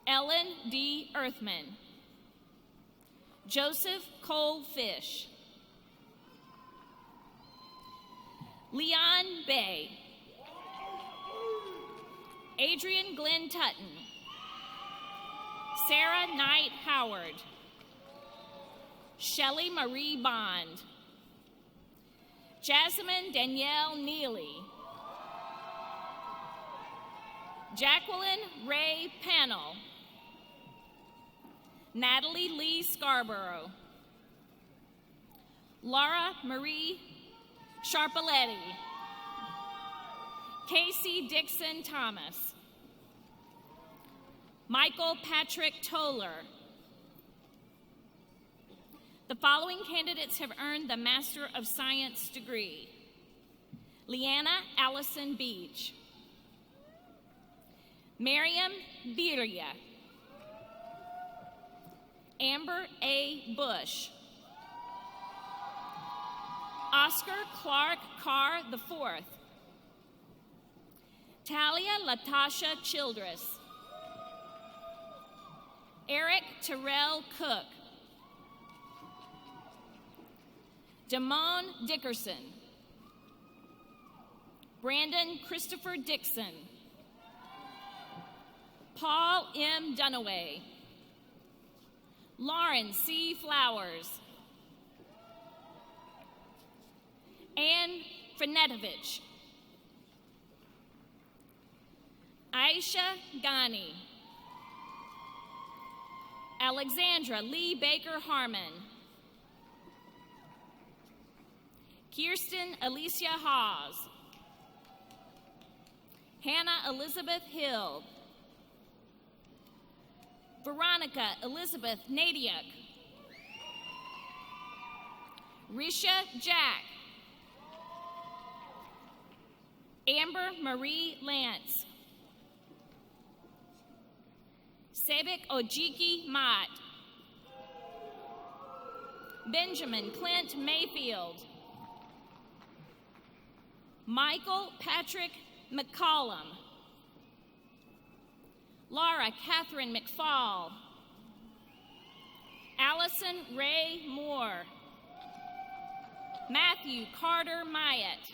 Ellen D. Earthman. Joseph Cole Fish. Leon Bay. Adrian Glenn Tutton. Sarah Knight Howard. Shelley Marie Bond. Jasmine Danielle Neely. Jacqueline Ray Pannell. Natalie Lee Scarborough. Laura Marie Sharpaletti. Casey Dixon Thomas. Michael Patrick Toller. The following candidates have earned the Master of Science degree. Leanna Allison Beach. Miriam Birria. Amber A. Bush. Oscar Clark Carr IV. Talia Latasha Childress. Eric Terrell Cook. Damone Dickerson. Brandon Christopher Dixon. Paul M. Dunaway. Lauren C. Flowers. Ann Frenetovich. Aisha Ghani. Alexandra Lee Baker Harmon. Kirsten Alicia Hawes. Hannah Elizabeth Hill. Veronica Elizabeth Nadiuk. Risha Jack. Amber Marie Lance. Sebek Ojiki Mott. Benjamin Clint Mayfield. Michael Patrick McCollum. Laura Catherine McFall. Allison Ray Moore. Matthew Carter Myatt.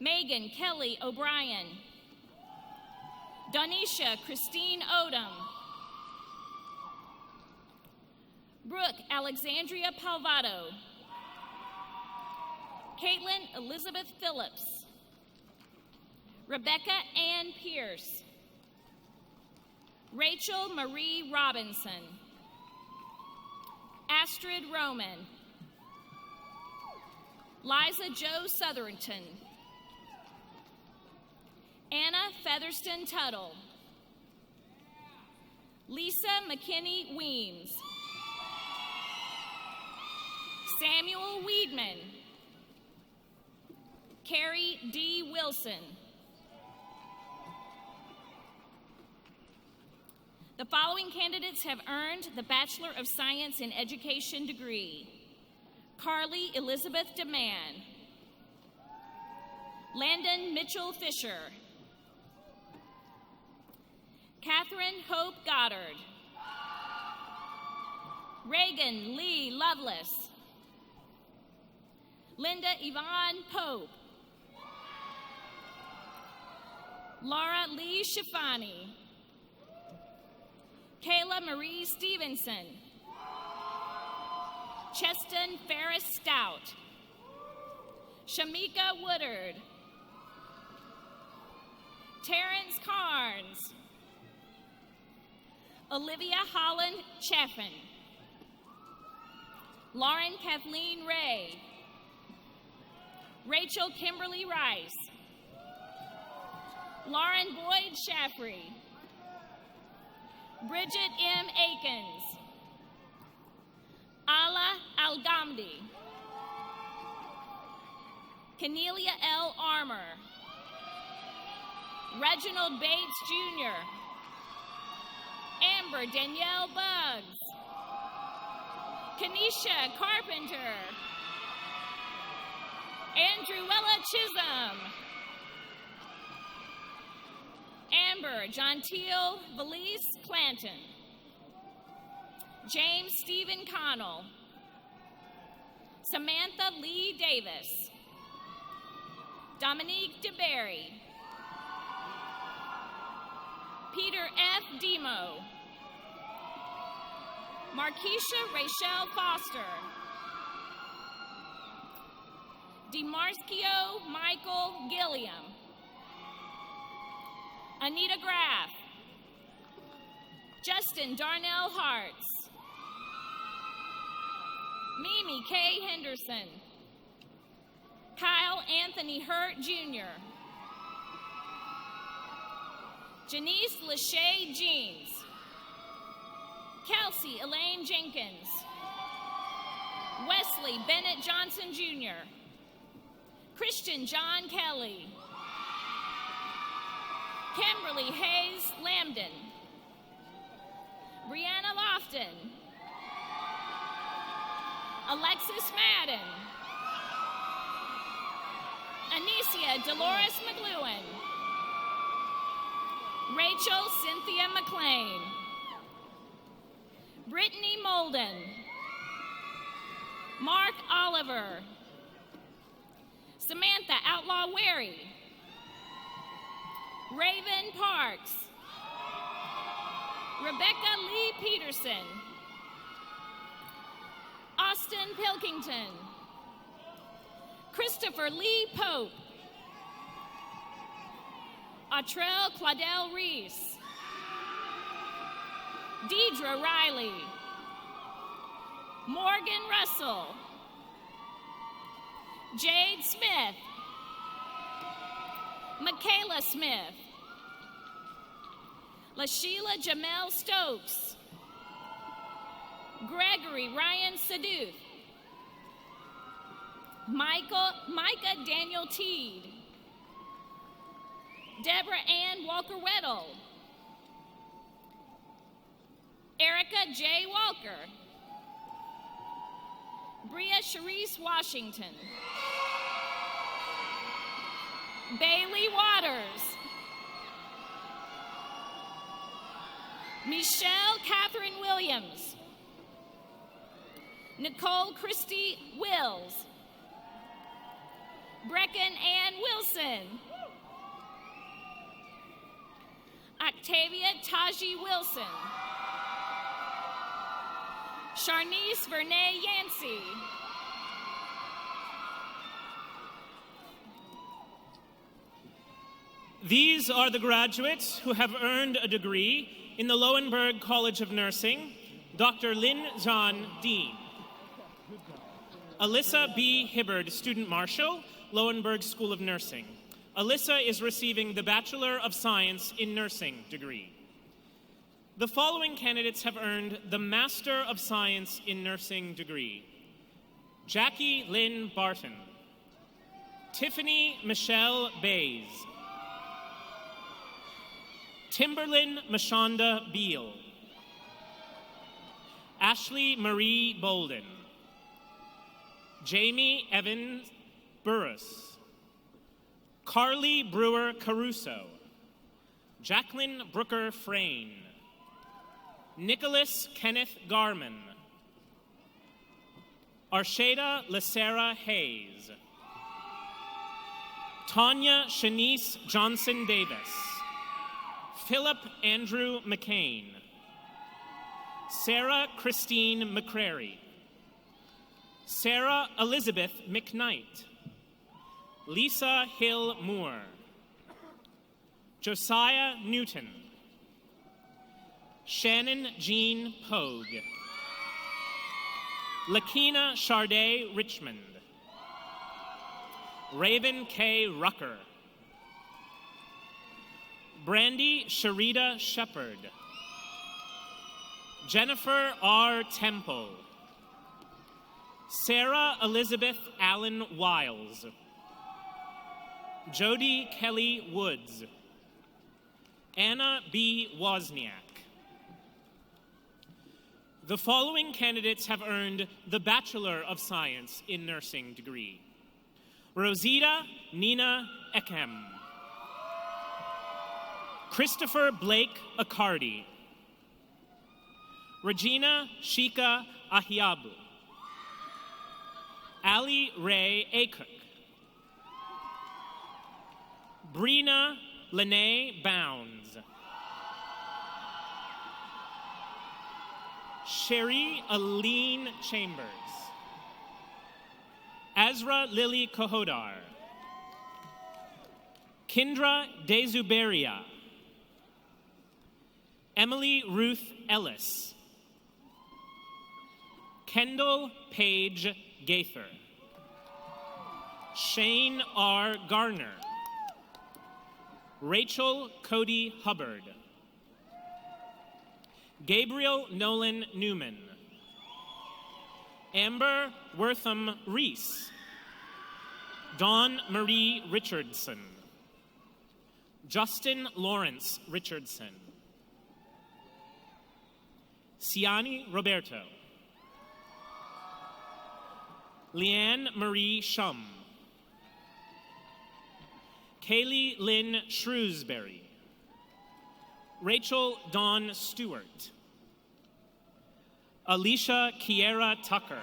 Megan Kelly O'Brien. Donisha Christine Odom. Brooke Alexandria Palvado. Caitlin Elizabeth Phillips. Rebecca Ann Pierce. Rachel Marie Robinson. Astrid Roman. Liza Jo Southerton. Anna Featherston Tuttle. Lisa McKinney Weems. Samuel Weedman. Carrie D. Wilson. The following candidates have earned the Bachelor of Science in Education degree: Carly Elizabeth DeMann, Landon Mitchell Fisher, Catherine Hope Goddard, Reagan Lee Lovelace, Linda Yvonne Pope, Laura Lee Shafani, Kayla Marie Stevenson, Cheston Ferris Stout, Shamika Woodard, Terrence Carnes, Olivia Holland Chaffin, Lauren Kathleen Ray, Rachel Kimberly Rice, Lauren Boyd Shaffrey, Bridget M. Akins, Ala Algamdi, Kenelia L. Armour, Reginald Bates Jr., Amber Danielle Buggs, Kenesha Carpenter, Andrewella Chisholm, Amber Jontiel Valise Clanton, James Stephen Connell, Samantha Lee Davis, Dominique DeBerry, Peter F. Demo, Markeisha Rachel Foster, DeMarcio Michael Gilliam, Anita Graff, Justin Darnell Hartz, Mimi K. Henderson, Kyle Anthony Hurt Jr., Janice Lachey Jeans, Kelsey Elaine Jenkins, Wesley Bennett Johnson Jr., Christian John Kelly, Kimberly Hayes Lambden, Brianna Lofton, Alexis Madden, Anicia Dolores McLuhan, Rachel Cynthia McLean, Brittany Molden, Mark Oliver, Samantha Outlaw Wary, Raven Parks, Rebecca Lee Peterson, Austin Pilkington, Christopher Lee Pope, Atrell Claudel Reese, Deidre Riley, Morgan Russell, Jade Smith, Michaela Smith, LaSheila Jamel Stokes, Gregory Ryan Saduth, Micah Daniel Teed, Deborah Ann Walker-Weddle, Erica J. Walker, Bria Sharice Washington, Bailey Waters, Michelle Catherine Williams, Nicole Christie Wills, Brecken Ann Wilson, Octavia Taji Wilson, Sharnice Vernay Yancey. These are the graduates who have earned a degree in the Lowenberg College of Nursing. Dr. Lynn Zahn, Dean. Alyssa B. Hibbard, Student Marshal, Lowenberg School of Nursing. Alyssa is receiving the Bachelor of Science in Nursing degree. The following candidates have earned the Master of Science in Nursing degree. Jackie Lynn Barton. Tiffany Michelle Bays. Timberlyn Mashonda Beal. Ashley Marie Bolden. Jamie Evans Burris. Carly Brewer Caruso. Jacqueline Brooker Frayne. Nicholas Kenneth Garman. Arshada Lacera Hayes. Tanya Shanice Johnson Davis. Philip Andrew McCain. Sarah Christine McCrary. Sarah Elizabeth McKnight. Lisa Hill Moore. Josiah Newton. Shannon Jean Pogue. Lakina Charday Richmond. Raven K. Rucker. Brandy Sharita Shepard. Jennifer R. Temple. Sarah Elizabeth Allen Wiles. Jody Kelly Woods. Anna B. Wozniak. The following candidates have earned the Bachelor of Science in Nursing degree. Rosita Nina Ekem. Christopher Blake Accardi. Regina Shika Ahiabu. Ali Ray Akuk. Brina Lene Bounds. Sherry Aline Chambers. Azra Lily Kohodar. Kindra Dezuberia. Emily Ruth Ellis. Kendall Page Gaither. Shane R. Garner. Rachel Cody Hubbard. Gabriel Nolan Newman. Amber Wortham Reese. Dawn Marie Richardson. Justin Lawrence Richardson. Ciani Roberto. Leanne Marie Shum. Kaylee Lynn Shrewsbury. Rachel Dawn Stewart. Alicia Kiera Tucker.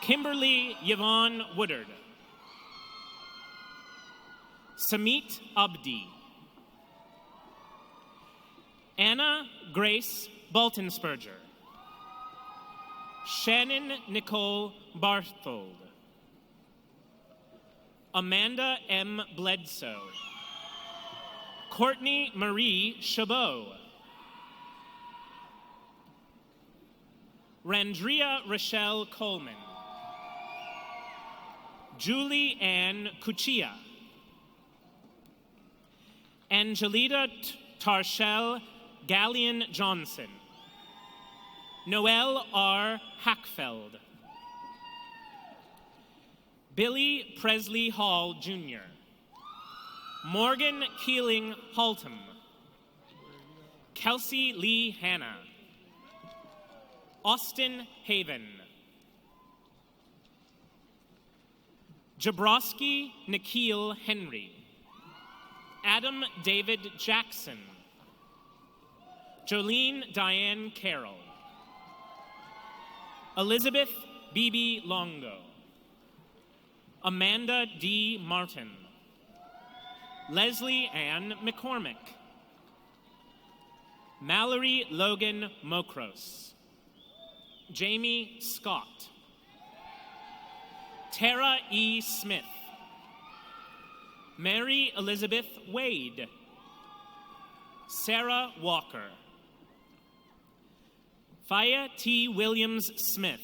Kimberly Yvonne Woodard. Samit Abdi. Anna Grace Baltonsperger. Shannon Nicole Barthold. Amanda M. Bledsoe. Courtney Marie Chabot. Randria Rochelle Coleman. Julie Ann Cuccia. Angelita Tarshell Gallion Johnson. Noel R. Hackfeld. Billy Presley Hall, Jr. Morgan Keeling Haltom. Kelsey Lee Hanna. Austin Haven. Jabrowski Nikhil Henry. Adam David Jackson. Jolene Diane Carroll. Elizabeth B.B. Longo. Amanda D. Martin. Leslie Ann McCormick. Mallory Logan Mokros. Jamie Scott. Tara E. Smith. Mary Elizabeth Wade. Sarah Walker. Faya T. Williams Smith.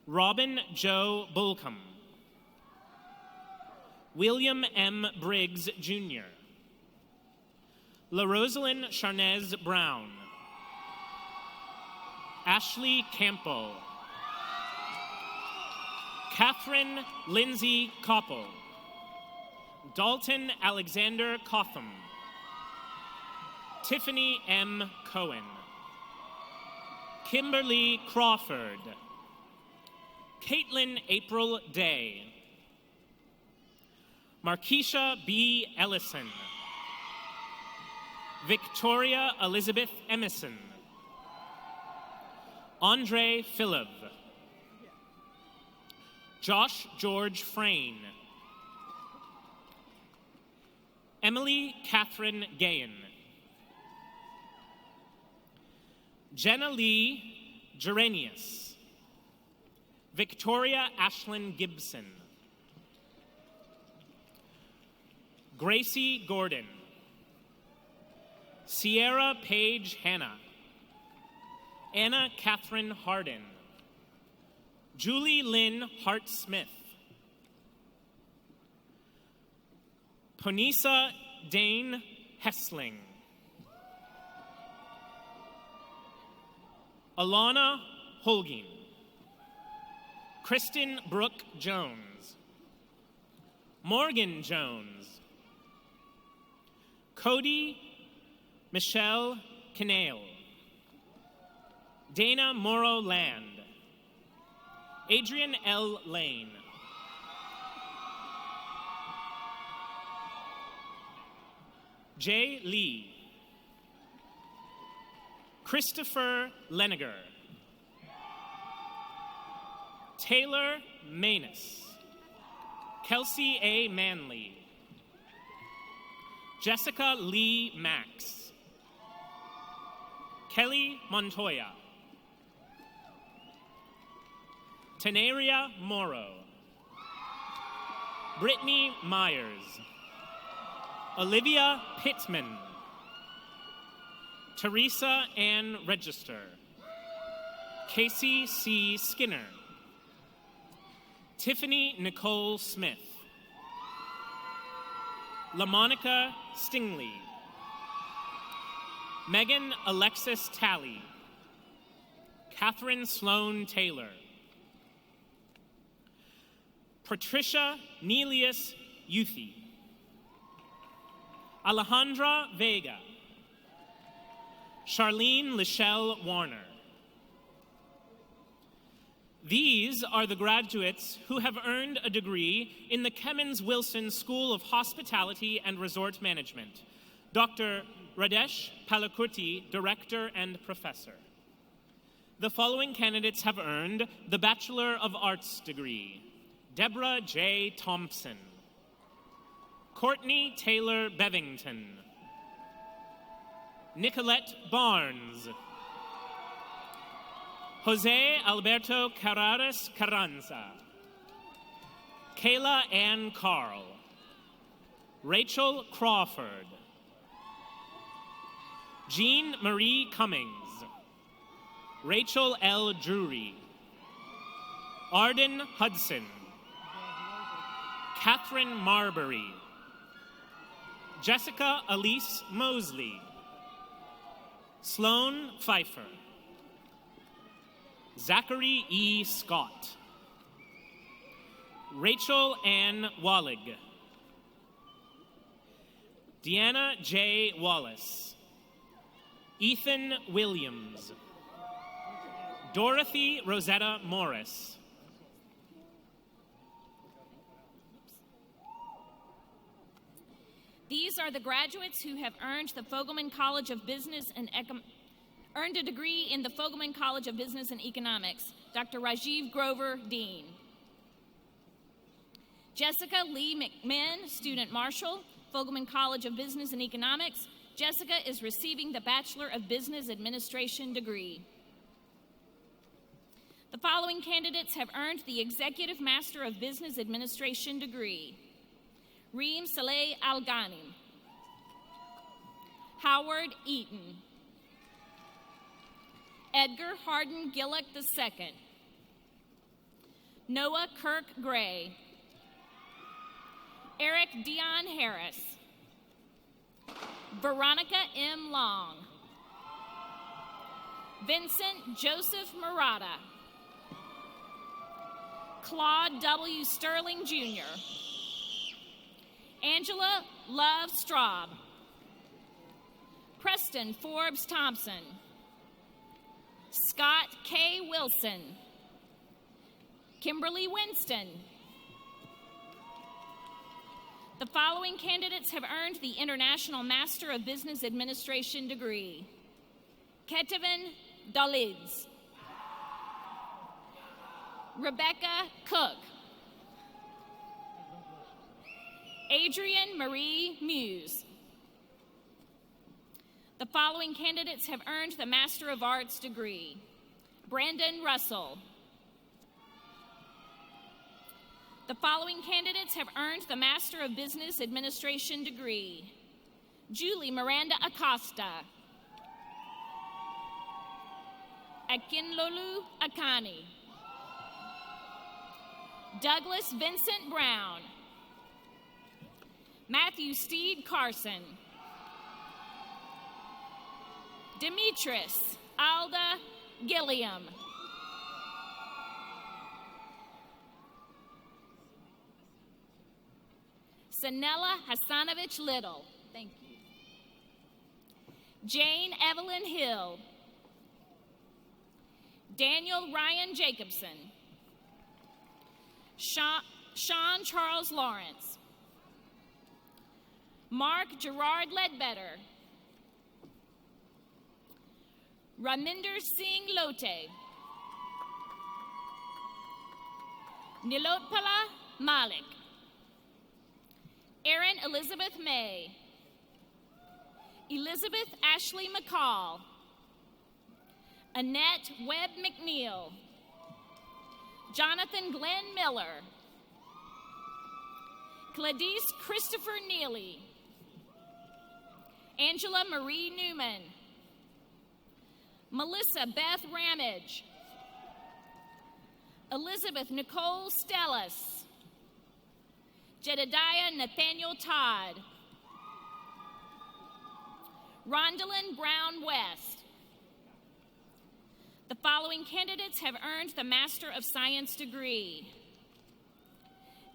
Robin Joe Bulcom. William M. Briggs, Jr. La Rosalind Charnez Brown. Ashley Campo. Catherine Lindsay Koppel. Dalton Alexander Cotham. Tiffany M. Cohen. Kimberly Crawford. Caitlin April Day. Markeisha B. Ellison. Victoria Elizabeth Emerson. Andre Philip. Josh George Frayne. Emily Catherine Gayen. Jenna Lee Gerenius. Victoria Ashlyn Gibson. Gracie Gordon. Sierra Paige Hanna. Anna Catherine Harden. Julie Lynn Hart-Smith. Ponisa Dane Hessling. Alana Holguin. Kristen Brooke Jones. Morgan Jones. Cody Michelle Canale. Dana Morrow Land. Adrian L. Lane. Jay Lee. Christopher Leniger. Taylor Manus. Kelsey A. Manley. Jessica Lee Max. Kelly Montoya. Tenaria Morrow. Brittany Myers. Olivia Pittman. Teresa Ann Register. Casey C. Skinner. Tiffany Nicole Smith. LaMonica Stingley. Megan Alexis Talley. Catherine Sloan Taylor. Patricia Nelius Youthy. Alejandra Vega. Charlene Lichelle Warner. These are the graduates who have earned a degree in the Kemmons Wilson School of Hospitality and Resort Management. Dr. Radesh Palakurti, Director and Professor. The following candidates have earned the Bachelor of Arts degree. Deborah J. Thompson. Courtney Taylor Bevington. Nicolette Barnes. Jose Alberto Carraras Carranza. Kayla Ann Carl. Rachel Crawford. Jean Marie Cummings. Rachel L. Drury. Arden Hudson. Catherine Marbury. Jessica Elise Mosley. Sloan Pfeiffer. Zachary E. Scott. Rachel Ann Wallig. Deanna J. Wallace. Ethan Williams. Dorothy Rosetta Morris. These are the graduates who have earned the Fogelman College of Business and earned a degree in the Fogelman College of Business and Economics. Dr. Rajiv Grover, Dean. Jessica Lee McMahon, Student Marshal, Fogelman College of Business and Economics. Jessica is receiving the Bachelor of Business Administration degree. The following candidates have earned the Executive Master of Business Administration degree. Reem Saleh Al-Ghanim, Howard Eaton, Edgar Hardin Gillick II, Noah Kirk Gray, Eric Dion Harris, Veronica M. Long, Vincent Joseph Murata, Claude W. Sterling Jr., Angela Love Straub, Preston Forbes Thompson, Scott K. Wilson, Kimberly Winston. The following candidates have earned the International Master of Business Administration degree. Ketavan Dalids, Rebecca Cook, Adrienne Marie Muse. The following candidates have earned the Master of Arts degree. Brandon Russell. The following candidates have earned the Master of Business Administration degree. Julie Miranda Acosta, Akinlolu Akani, Douglas Vincent Brown, Matthew Steed Carson, Demetris Alda Gilliam, Sanella Hasanovich Little. Thank you. Jane Evelyn Hill, Daniel Ryan Jacobson, Sean Charles Lawrence, Mark Gerard Ledbetter, Raminder Singh Lote, Nilotpala Malik, Erin Elizabeth May, Elizabeth Ashley McCall, Annette Webb McNeil, Jonathan Glenn Miller, Gladys Christopher Neely, Angela Marie Newman, Melissa Beth Ramage, Elizabeth Nicole Stellas, Jedediah Nathaniel Todd, Rondalyn Brown West. The following candidates have earned the Master of Science degree.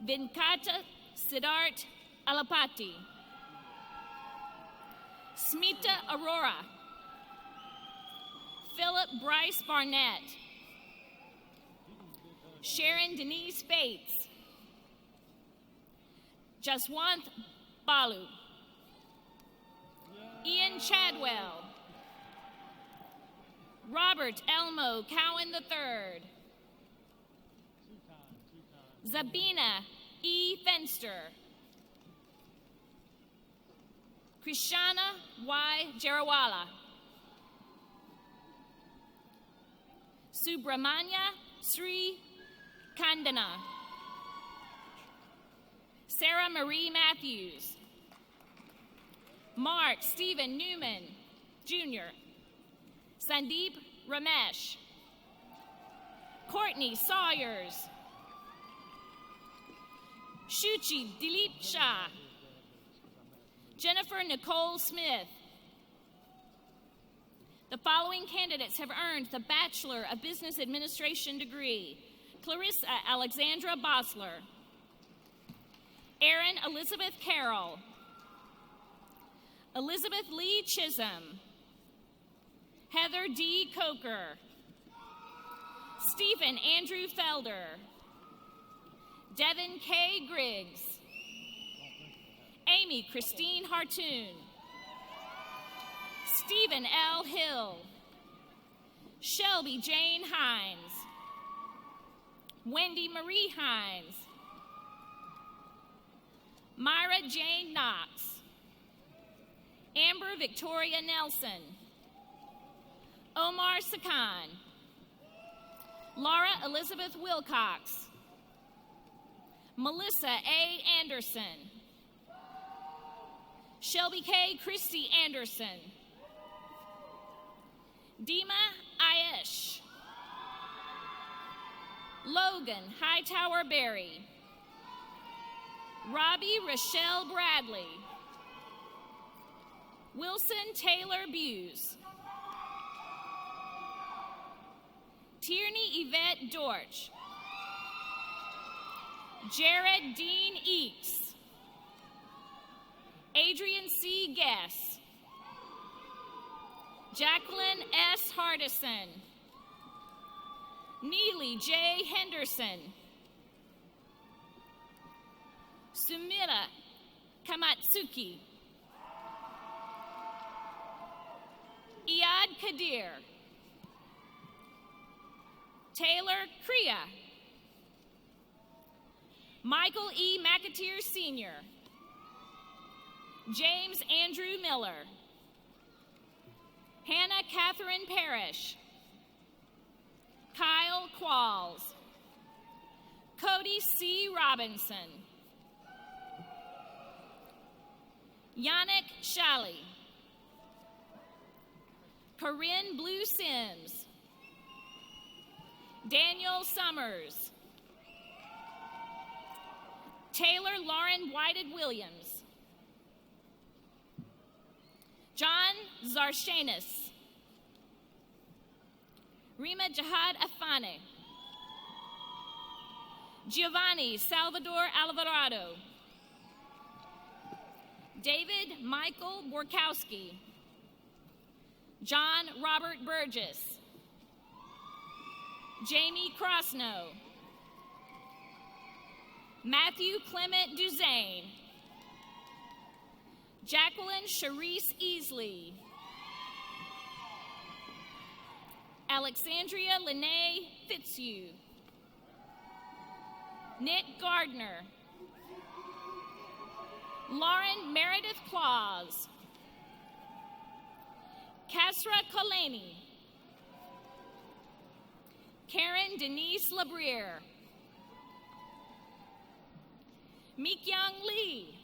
Venkata Siddharth Alapati, Smita Arora, Philip Bryce Barnett, Sharon Denise Bates, Jaswant Balu, Ian Chadwell, Robert Elmo Cowan III, Zabina E. Fenster, Krishana Y. Jarawala, Subramanya Sri Kandana, Sarah Marie Matthews, Mark Stephen Newman, Jr., Sandeep Ramesh, Courtney Sawyers, Shuchi Dilip Shah, Jennifer Nicole Smith. The following candidates have earned the Bachelor of Business Administration degree. Clarissa Alexandra Bosler, Erin Elizabeth Carroll, Elizabeth Lee Chisholm, Heather D. Coker, Stephen Andrew Felder, Devin K. Griggs, Amy Christine Hartoon, Stephen L. Hill, Shelby Jane Hines, Wendy Marie Hines, Myra Jane Knox, Amber Victoria Nelson, Omar Sakan, Laura Elizabeth Wilcox, Melissa A. Anderson, Shelby K. Christie Anderson, Dima Ayesh, Logan Hightower Berry, Robbie Rochelle Bradley, Wilson Taylor Buse, Tierney Yvette Dortch, Jared Dean Eakes, Adrian C. Guess, Jacqueline S. Hardison, Neely J. Henderson, Sumira Kamatsuki, Iyad Kadir, Taylor Kriya, Michael E. McAteer Sr., James Andrew Miller, Hannah Catherine Parrish, Kyle Qualls, Cody C. Robinson, Yannick Shalley, Corinne Blue Sims, Daniel Summers, Taylor Lauren Whited Williams, John Zarshanis, Rima Jihad Afane, Giovanni Salvador Alvarado, David Michael Borkowski, John Robert Burgess, Jamie Crosno, Matthew Clement Duzane, Jacqueline Charisse Easley, Alexandria Lene Fitzhugh, Nick Gardner, Lauren Meredith Claus, Kasra Kolani, Karen Denise Labriere, Meekyoung Lee,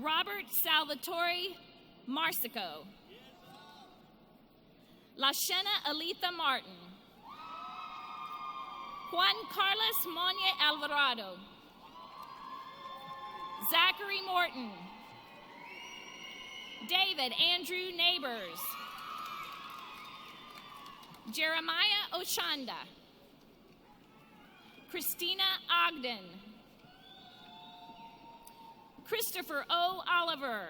Robert Salvatore Marsico, Lashena Aletha Martin, Juan Carlos Monye Alvarado, Zachary Morton, David Andrew Neighbors, Jeremiah Oshanda, Christina Ogden, Christopher O. Oliver,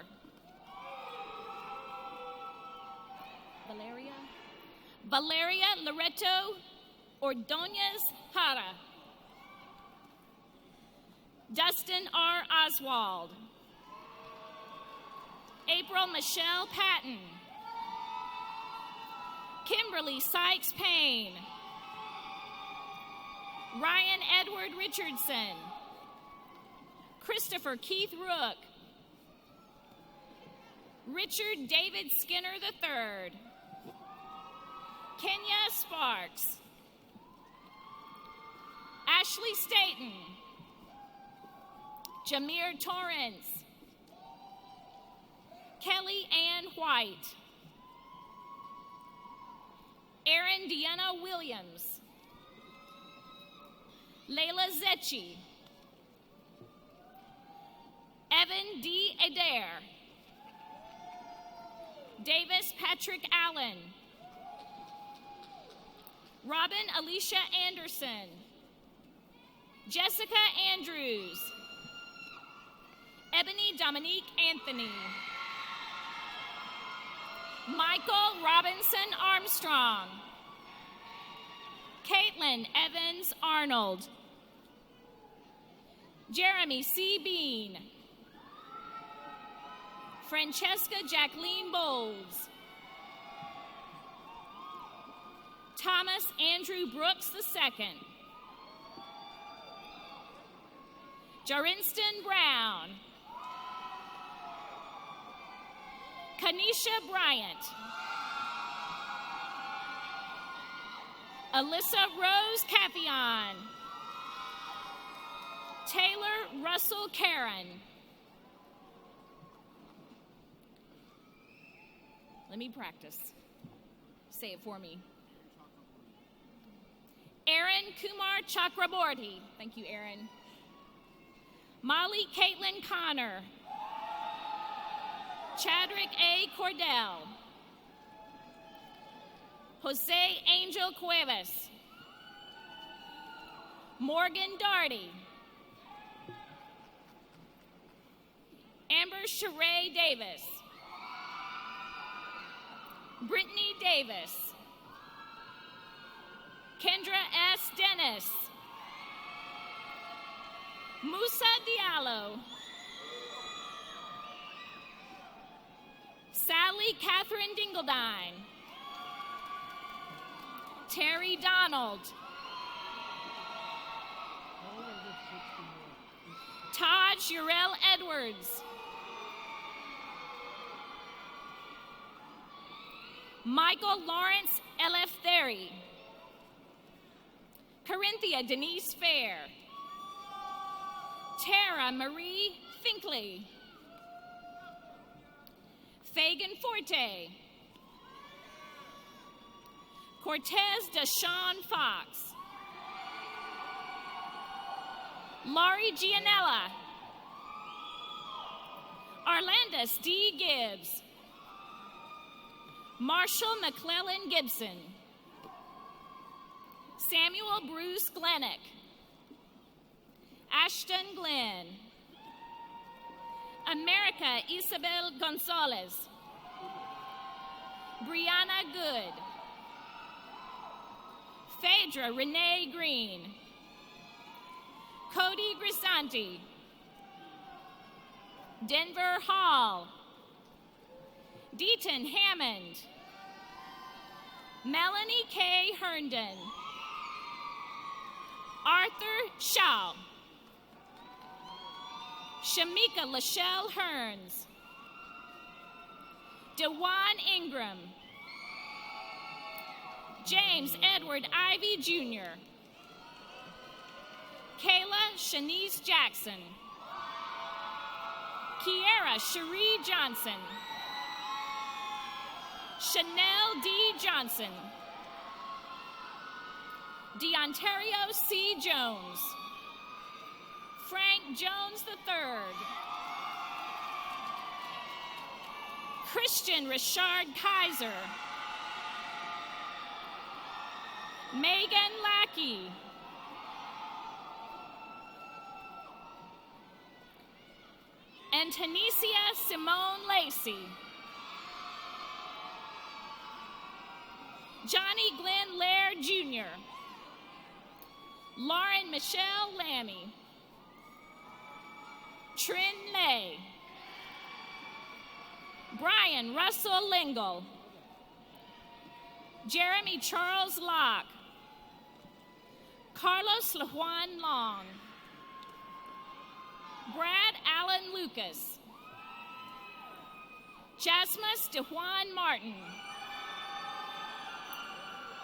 Valeria Loreto Ordonez Jara, Dustin R. Oswald, April Michelle Patton, Kimberly Sykes Payne, Ryan Edward Richardson, Christopher Keith Rook, Richard David Skinner III, Kenya Sparks, Ashley Staten, Jameer Torrance, Kelly Ann White, Erin Deanna Williams, Layla Zetchi, Evan D. Adair, Davis Patrick Allen, Robin Alicia Anderson, Jessica Andrews, Ebony Dominique Anthony, Michael Robinson Armstrong, Caitlin Evans Arnold, Jeremy C. Bean, Francesca Jacqueline Bowles, Thomas Andrew Brooks II, Jarinston Brown, Kanisha Bryant. Alyssa Rose Capion. Taylor Russell Karen. Let me practice. Say it for me. Aaron Kumar Chakraborty. Thank you, Aaron. Molly Caitlin Connor. Chadrick A. Cordell. Jose Angel Cuevas. Morgan Darty. Amber Sheree Davis. Brittany Davis. Kendra S. Dennis. Musa Diallo. Sally Catherine Dingledine. Terry Donald. Taj Urel Edwards. Michael Lawrence Eleftheri. Corinthia Denise Fair. Tara Marie Finkley. Fagan Forte. Cortez Deshawn Fox. Laurie Gianella. Arlandis D. Gibbs. Marshall McClellan Gibson. Samuel Bruce Glennick. Ashton Glenn. America Isabel Gonzalez. Brianna Good. Phaedra Renee Green. Cody Grisanti. Denver Hall. Deaton Hammond. Melanie K. Herndon. Arthur Shaw. Shamika Lachelle Hearns. DeJuan Ingram. James Edward Ivy Jr. Kayla Shanice Jackson. Kiera Cherie Johnson. Chanel D. Johnson. DeOntario C. Jones. Frank Jones III. Christian Richard Kaiser. Megan Lackey. And Tanisha Simone Lacey. Johnny Glenn Laird Jr. Lauren Michelle Lammy. Trin Lay. Brian Russell Lingle. Jeremy Charles Locke. Carlos LaJuan Long. Brad Allen Lucas. Jasmus DeJuan Martin.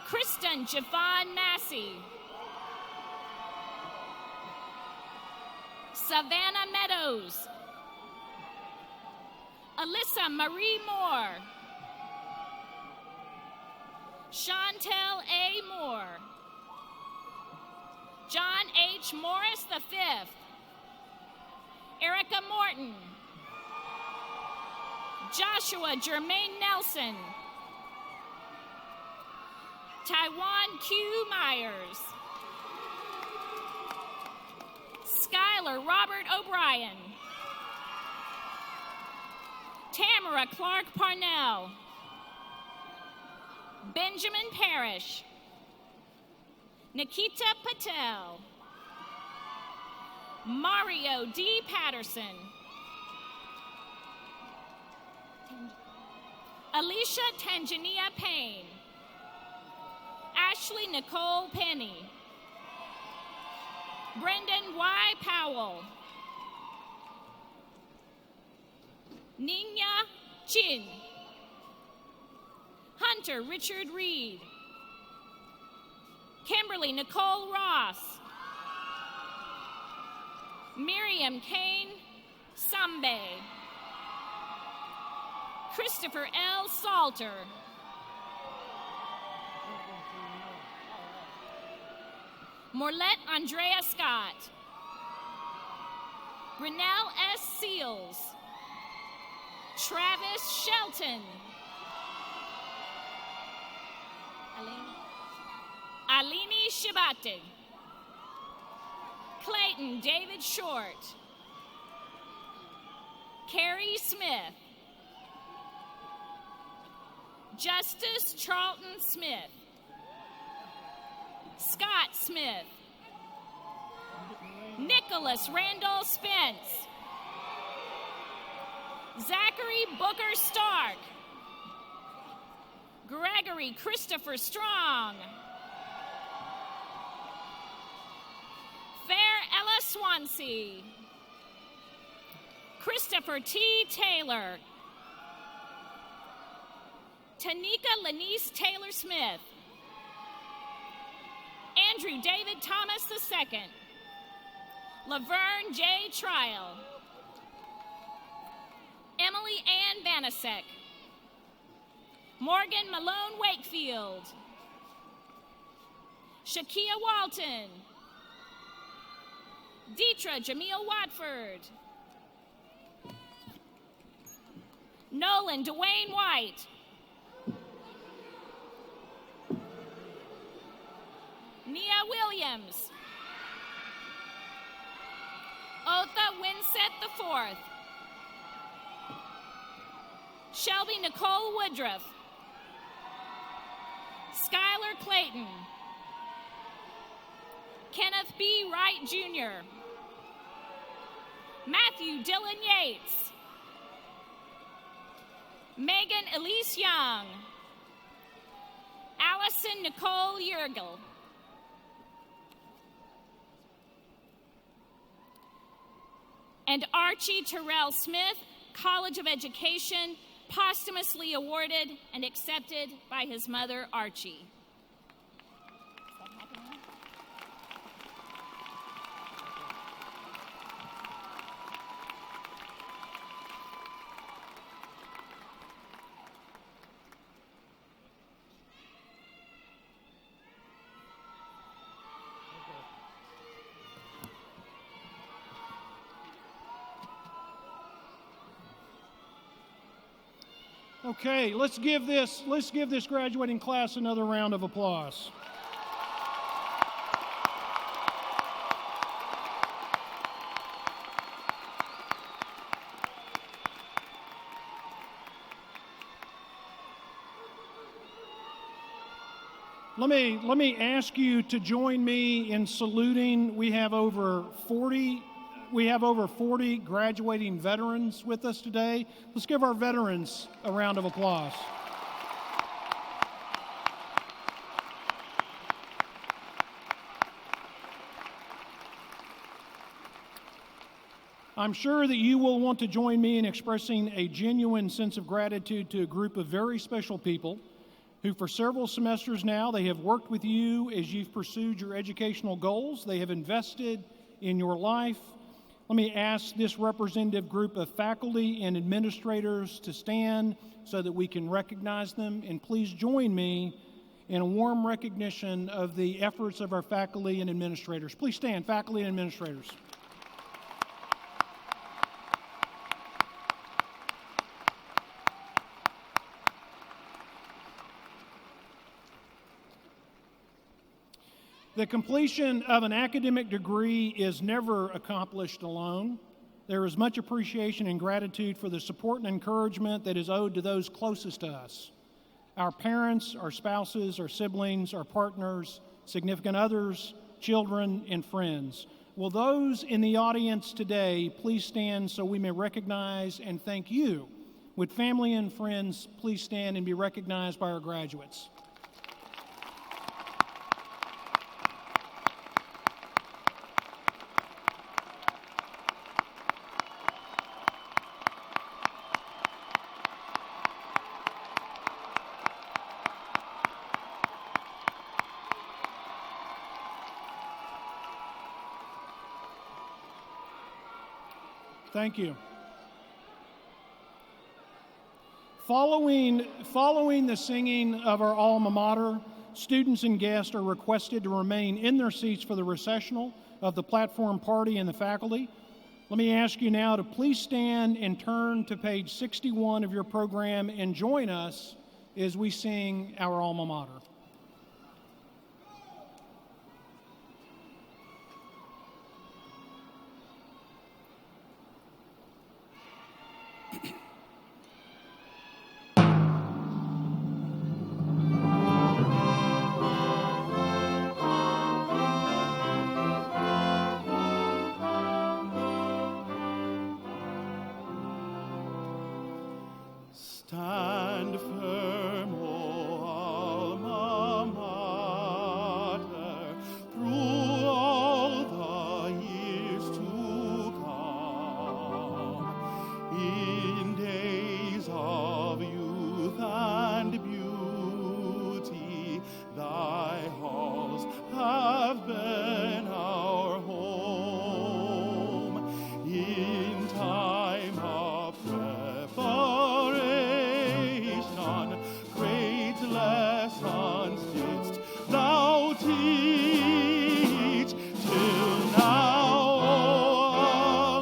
Kristen Javon Massey. Savannah Meadows. Alyssa Marie Moore. Chantel A. Moore. John H. Morris V. Erica Morton. Joshua Jermaine Nelson. Taiwan Q. Myers. Skylar Robert O'Brien. Tamara Clark Parnell. Benjamin Parrish. Nikita Patel. Mario D. Patterson. Alicia Tanjania Payne. Ashley Nicole Penny. Brendan Y. Powell. Ningya Chin. Hunter Richard Reed, Kimberly Nicole Ross, Miriam Kane Sambe, Christopher L. Salter, Morlette Andrea Scott, Brunel S. Seals, Travis Shelton, Alini Shibate, Clayton David Short, Carrie Smith, Justice Charlton Smith, Scott Smith, Nicholas Randall Spence, Zachary Booker Stark, Gregory Christopher Strong, Fair Ella Swansea, Christopher T. Taylor, Tanika Lanice Taylor Smith, Andrew David Thomas II, Laverne J. Trial, Emily Ann Banasek, Morgan Malone Wakefield, Shakia Walton, Deetra Jamil Watford, Nolan Dwayne White, Nia Williams, Otha Winsett IV, Shelby Nicole Woodruff, Skylar Clayton, Kenneth B. Wright Jr., Matthew Dillon Yates, Megan Elise Young, Allison Nicole Yergel, and Archie Terrell Smith, College of Education, posthumously awarded and accepted by his mother, Archie. Okay, let's give this graduating class another round of applause. Let me ask you to join me in saluting. We have over 40 graduating veterans with us today. Let's give our veterans a round of applause. I'm sure that you will want to join me in expressing a genuine sense of gratitude to a group of very special people who for several semesters now, they have worked with you as you've pursued your educational goals. They have invested in your life. Let me ask this representative group of faculty and administrators to stand so that we can recognize them. And please join me in a warm recognition of the efforts of our faculty and administrators. Please stand, faculty and administrators. The completion of an academic degree is never accomplished alone. There is much appreciation and gratitude for the support and encouragement that is owed to those closest to us. Our parents, our spouses, our siblings, our partners, significant others, children, and friends. Will those in the audience today please stand so we may recognize and thank you? Would family and friends please stand and be recognized by our graduates? Thank you. Following the singing of our alma mater, students and guests are requested to remain in their seats for the recessional of the platform party and the faculty. Let me ask you now to please stand and turn to page 61 of your program and join us as we sing our alma mater. Stand firm, O alma mater, through all the years to come. In days of youth and beauty, thy halls have been our home. In time of preparation, great lessons didst thou teach, till now, O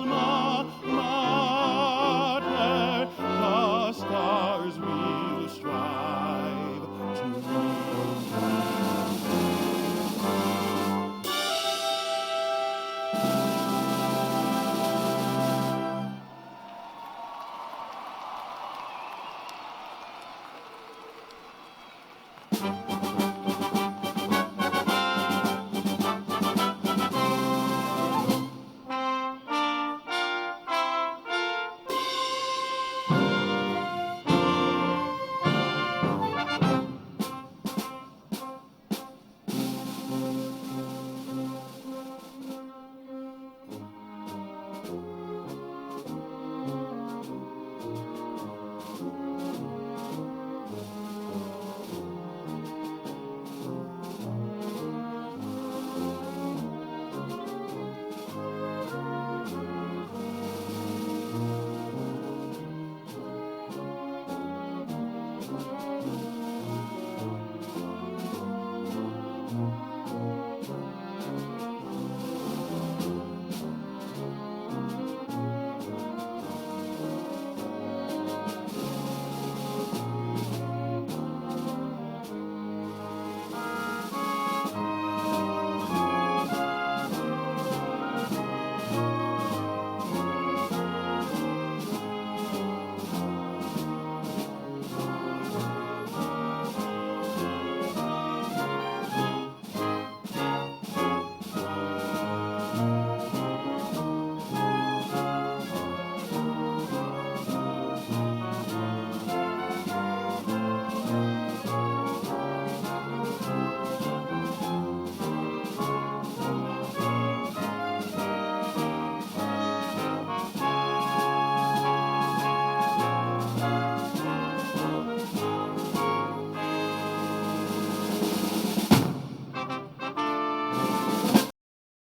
alma mater, the stars will strive to reach.